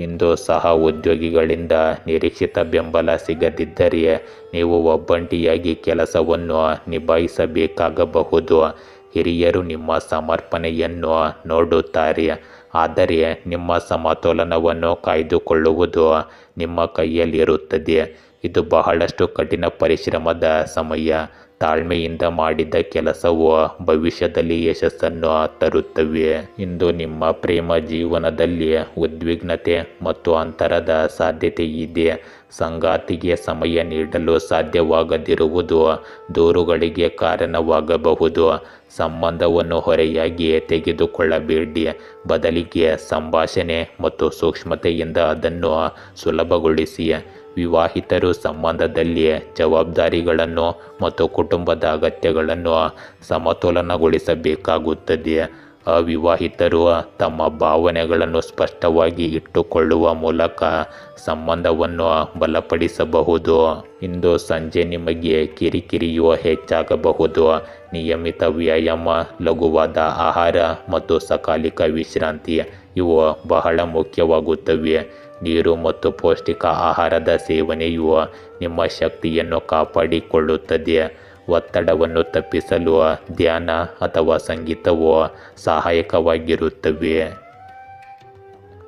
ಇಂದು ಸಹ ಉದ್ಯೋಗಿಗಳಿಂದ ನಿರೀಕ್ಷಿತ ಬೆಂಬಲ ಸಿಗದಿದ್ದರೆ ನೀವು ಒಬ್ಬಂಟಿಯಾಗಿ ಕೆಲಸವನ್ನು ನಿಭಾಯಿಸಬೇಕಾಗಬಹುದು. ಹಿರಿಯರು ನಿಮ್ಮ ಸಮರ್ಪಣೆಯನ್ನು ನೋಡುತ್ತಾರೆ, ಆದರೆ ನಿಮ್ಮ ಸಮತೋಲನವನ್ನು ಕಾಯ್ದುಕೊಳ್ಳುವುದು ನಿಮ್ಮ ಕೈಯಲ್ಲಿರುತ್ತದೆ. ಇದು ಬಹಳಷ್ಟು ಕಠಿಣ ಪರಿಶ್ರಮದ ಸಮಯ. ತಾಳ್ಮೆಯಿಂದ ಮಾಡಿದ ಕೆಲಸವು ಭವಿಷ್ಯದಲ್ಲಿ ಯಶಸ್ಸನ್ನು ತರುತ್ತವೆ. ಇಂದು ನಿಮ್ಮ ಪ್ರೇಮ ಜೀವನದಲ್ಲಿ ಉದ್ವಿಗ್ನತೆ ಮತ್ತು ಅಂತರದ ಸಾಧ್ಯತೆ ಇದೆ. ಸಂಗಾತಿಗೆ ಸಮಯ ನೀಡಲು ಸಾಧ್ಯವಾಗದಿರುವುದು ದೂರುಗಳಿಗೆ ಕಾರಣವಾಗಬಹುದು. ಸಂಬಂಧವನ್ನು ಹೊರೆಯಾಗಿ ತೆಗೆದುಕೊಳ್ಳಬೇಡಿ, ಬದಲಿಗೆ ಸಂಭಾಷಣೆ ಮತ್ತು ಸೂಕ್ಷ್ಮತೆಯಿಂದ ಅದನ್ನು ಸುಲಭಗೊಳಿಸಿ. ವಿವಾಹಿತರು ಸಂಬಂಧದಲ್ಲಿ ಜವಾಬ್ದಾರಿಗಳನ್ನು ಮತ್ತು ಕುಟುಂಬದ ಅಗತ್ಯಗಳನ್ನು ಸಮತೋಲನಗೊಳಿಸಬೇಕಾಗುತ್ತದೆ. ಅವಿವಾಹಿತರು ತಮ್ಮ ಭಾವನೆಗಳನ್ನು ಸ್ಪಷ್ಟವಾಗಿ ಇಟ್ಟುಕೊಳ್ಳುವ ಮೂಲಕ ಸಂಬಂಧವನ್ನು ಬಲಪಡಿಸಬಹುದು. ಇಂದು ಸಂಜೆ ನಿಮಗೆ ಕಿರಿಕಿರಿಯು ಹೆಚ್ಚಾಗಬಹುದು. ನಿಯಮಿತ ವ್ಯಾಯಾಮ, ಲಘುವಾದ ಆಹಾರ ಮತ್ತು ಸಕಾಲಿಕ ವಿಶ್ರಾಂತಿ ಇವು ಬಹಳ ಮುಖ್ಯವಾಗುತ್ತವೆ. ನೀರು ಮತ್ತು ಪೌಷ್ಟಿಕ ಆಹಾರದ ಸೇವನೆಯು ನಿಮ್ಮ ಶಕ್ತಿಯನ್ನು ಕಾಪಾಡಿಕೊಳ್ಳುತ್ತದೆ. ಒತ್ತಡವನ್ನು ತಪ್ಪಿಸಲು ಧ್ಯಾನ ಅಥವಾ ಸಂಗೀತವು ಸಹಾಯಕವಾಗಿರುತ್ತವೆ.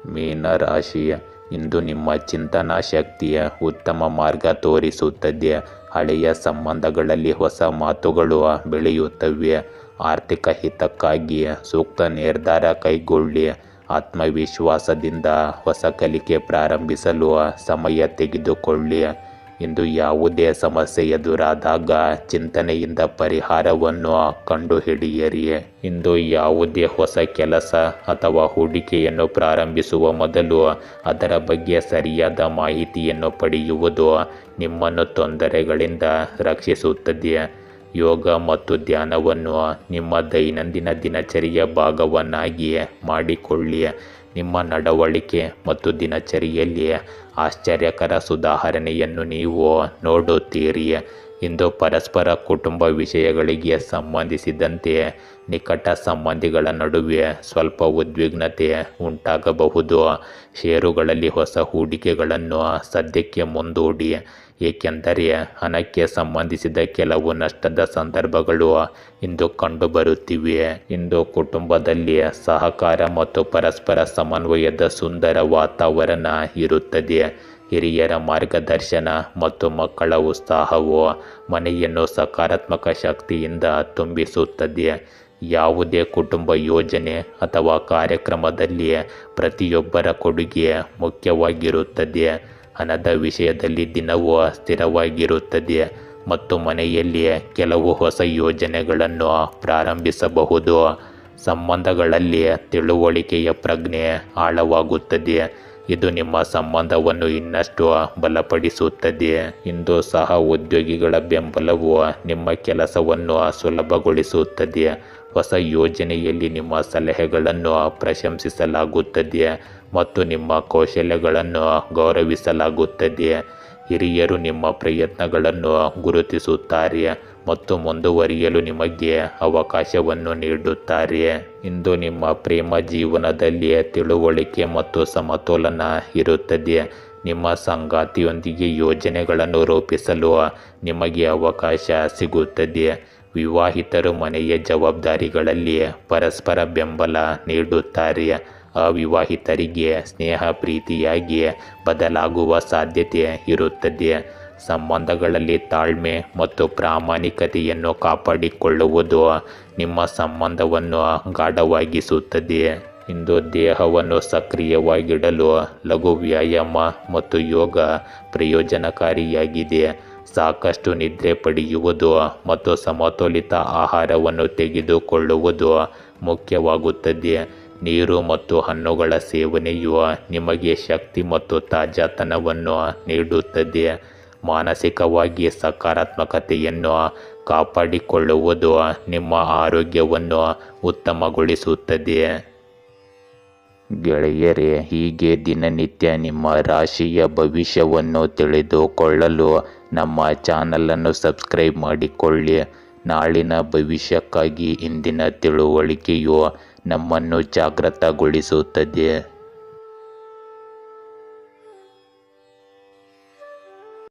ಮೀನರಾಶಿ, ಇಂದು ನಿಮ್ಮ ಚಿಂತನಾ ಶಕ್ತಿಯ ಉತ್ತಮ ಮಾರ್ಗ ತೋರಿಸುತ್ತದೆ. ಹಳೆಯ ಸಂಬಂಧಗಳಲ್ಲಿ ಹೊಸ ಮಾತುಗಳು ಬೆಳೆಯುತ್ತವೆ. ಆರ್ಥಿಕ ಹಿತಕ್ಕಾಗಿ ಸೂಕ್ತ ನಿರ್ಧಾರ ಕೈಗೊಳ್ಳಿ. ಆತ್ಮವಿಶ್ವಾಸದಿಂದ ಹೊಸ ಕಲಿಕೆ ಪ್ರಾರಂಭಿಸಲು ಸಮಯ ತೆಗೆದುಕೊಳ್ಳಿ. ಇಂದು ಯಾವುದೇ ಸಮಸ್ಯೆ ಎದುರಾದಾಗ ಚಿಂತನೆಯಿಂದ ಪರಿಹಾರವನ್ನು ಕಂಡುಹಿಡಿಯಿರಿ. ಇಂದು ಯಾವುದೇ ಹೊಸ ಕೆಲಸ ಅಥವಾ ಹೂಡಿಕೆಯನ್ನು ಪ್ರಾರಂಭಿಸುವ ಮೊದಲು ಅದರ ಬಗ್ಗೆ ಸರಿಯಾದ ಮಾಹಿತಿಯನ್ನು ಪಡೆಯುವುದು ನಿಮ್ಮನ್ನು ತೊಂದರೆಗಳಿಂದ ರಕ್ಷಿಸುತ್ತದೆ. ಯೋಗ ಮತ್ತು ಧ್ಯಾನವನ್ನು ನಿಮ್ಮ ದೈನಂದಿನ ದಿನಚರಿಯ ಭಾಗವನ್ನಾಗಿ ಮಾಡಿಕೊಳ್ಳಿ. ನಿಮ್ಮ ನಡವಳಿಕೆ ಮತ್ತು ದಿನಚರಿಯಲ್ಲಿ ಆಶ್ಚರ್ಯಕರ ಸುಧಾರಣೆಯನ್ನು ನೀವು ನೋಡುತ್ತೀರಿ. ಇಂದು ಪರಸ್ಪರ ಕುಟುಂಬ ವಿಷಯಗಳಿಗೆ ಸಂಬಂಧಿಸಿದಂತೆ ನಿಕಟ ಸಂಬಂಧಿಗಳ ನಡುವೆ ಸ್ವಲ್ಪ ಉದ್ವಿಗ್ನತೆ ಉಂಟಾಗಬಹುದು. ಷೇರುಗಳಲ್ಲಿ ಹೊಸ ಹೂಡಿಕೆಗಳನ್ನು ಸದ್ಯಕ್ಕೆ ಮುಂದೂಡಿ, ಏಕೆಂದರೆ ಹಣಕ್ಕೆ ಸಂಬಂಧಿಸಿದ ಕೆಲವು ನಷ್ಟದ ಸಂದರ್ಭಗಳು ಇಂದು ಕಂಡುಬರುತ್ತಿವೆ. ಇಂದು ಕುಟುಂಬದಲ್ಲಿ ಸಹಕಾರ ಮತ್ತು ಪರಸ್ಪರ ಸಮನ್ವಯದ ಸುಂದರ ವಾತಾವರಣ ಇರುತ್ತದೆ. ಹಿರಿಯರ ಮಾರ್ಗದರ್ಶನ ಮತ್ತು ಮಕ್ಕಳ ಉತ್ಸಾಹವು ಮನೆಯನ್ನು ಸಕಾರಾತ್ಮಕ ಶಕ್ತಿಯಿಂದ ತುಂಬಿಸುತ್ತದೆ. ಯಾವುದೇ ಕುಟುಂಬ ಯೋಜನೆ ಅಥವಾ ಕಾರ್ಯಕ್ರಮದಲ್ಲಿ ಪ್ರತಿಯೊಬ್ಬರ ಕೊಡುಗೆ ಮುಖ್ಯವಾಗಿರುತ್ತದೆ. ಹಣದ ವಿಷಯದಲ್ಲಿ ದಿನವೂ ಸ್ಥಿರವಾಗಿರುತ್ತದೆ ಮತ್ತು ಮನೆಯಲ್ಲಿ ಕೆಲವು ಹೊಸ ಯೋಜನೆಗಳನ್ನು ಪ್ರಾರಂಭಿಸಬಹುದು. ಸಂಬಂಧಗಳಲ್ಲಿ ತಿಳುವಳಿಕೆಯ ಪ್ರಜ್ಞೆ ಆಳವಾಗುತ್ತದೆ. ಇದು ನಿಮ್ಮ ಸಂಬಂಧವನ್ನು ಇನ್ನಷ್ಟು ಬಲಪಡಿಸುತ್ತದೆ. ಇಂದು ಸಹ ಉದ್ಯೋಗಿಗಳ ಬೆಂಬಲವು ನಿಮ್ಮ ಕೆಲಸವನ್ನು ಸುಲಭಗೊಳಿಸುತ್ತದೆ. ಹೊಸ ಯೋಜನೆಯಲ್ಲಿ ನಿಮ್ಮ ಸಲಹೆಗಳನ್ನು ಪ್ರಶಂಸಿಸಲಾಗುತ್ತದೆ ಮತ್ತು ನಿಮ್ಮ ಕೌಶಲ್ಯಗಳನ್ನು ಗೌರವಿಸಲಾಗುತ್ತದೆ. ಹಿರಿಯರು ನಿಮ್ಮ ಪ್ರಯತ್ನಗಳನ್ನು ಗುರುತಿಸುತ್ತಾರೆ ಮತ್ತು ಮುಂದುವರಿಯಲು ನಿಮಗೆ ಅವಕಾಶವನ್ನು ನೀಡುತ್ತಾರೆ. ಇಂದು ನಿಮ್ಮ ಪ್ರೇಮ ಜೀವನದಲ್ಲಿ ತಿಳುವಳಿಕೆ ಮತ್ತು ಸಮತೋಲನ ಇರುತ್ತದೆ. ನಿಮ್ಮ ಸಂಗಾತಿಯೊಂದಿಗೆ ಯೋಜನೆಗಳನ್ನು ರೂಪಿಸಲು ನಿಮಗೆ ಅವಕಾಶ ಸಿಗುತ್ತದೆ. ವಿವಾಹಿತರು ಮನೆಯ ಜವಾಬ್ದಾರಿಗಳಲ್ಲಿ ಪರಸ್ಪರ ಬೆಂಬಲ ನೀಡುತ್ತಾರೆ. ಅವಿವಾಹಿತರಿಗೆ ಸ್ನೇಹ ಪ್ರೀತಿಯಾಗಿ ಬದಲಾಗುವ ಸಾಧ್ಯತೆ ಇರುತ್ತದೆ. ಸಂಬಂಧಗಳಲ್ಲಿ ತಾಳ್ಮೆ ಮತ್ತು ಪ್ರಾಮಾಣಿಕತೆಯನ್ನು ಕಾಪಾಡಿಕೊಳ್ಳುವುದು ನಿಮ್ಮ ಸಂಬಂಧವನ್ನು ಗಾಢವಾಗಿಸುತ್ತದೆ. ಇಂದು ದೇಹವನ್ನು ಸಕ್ರಿಯವಾಗಿಡಲು ಲಘು ವ್ಯಾಯಾಮ ಮತ್ತು ಯೋಗ ಪ್ರಯೋಜನಕಾರಿಯಾಗಿದೆ. ಸಾಕಷ್ಟು ನಿದ್ರೆ ಪಡೆಯುವುದು ಮತ್ತು ಸಮತೋಲಿತ ಆಹಾರವನ್ನು ತೆಗೆದುಕೊಳ್ಳುವುದು ಮುಖ್ಯವಾಗುತ್ತದೆ. ನೀರು ಮತ್ತು ಹಣ್ಣುಗಳ ಸೇವನೆಯು ನಿಮಗೆ ಶಕ್ತಿ ಮತ್ತು ತಾಜಾತನವನ್ನು ನೀಡುತ್ತದೆ. ಮಾನಸಿಕವಾಗಿ ಸಕಾರಾತ್ಮಕತೆಯನ್ನು ಕಾಪಾಡಿಕೊಳ್ಳುವುದು ನಿಮ್ಮ ಆರೋಗ್ಯವನ್ನು ಉತ್ತಮಗೊಳಿಸುತ್ತದೆ. ಗೆಳೆಯರೇ, ಹೀಗೆ ದಿನನಿತ್ಯ ನಿಮ್ಮ ರಾಶಿಯ ಭವಿಷ್ಯವನ್ನು ತಿಳಿದುಕೊಳ್ಳಲು ನಮ್ಮ ಚಾನಲನ್ನು ಸಬ್ಸ್ಕ್ರೈಬ್ ಮಾಡಿಕೊಳ್ಳಿ. ನಾಳಿನ ಭವಿಷ್ಯಕ್ಕಾಗಿ ಇಂದಿನ ತಿಳುವಳಿಕೆಯು ನಮ್ಮನ್ನು ಜಾಗೃತಗೊಳಿಸುತ್ತದೆ.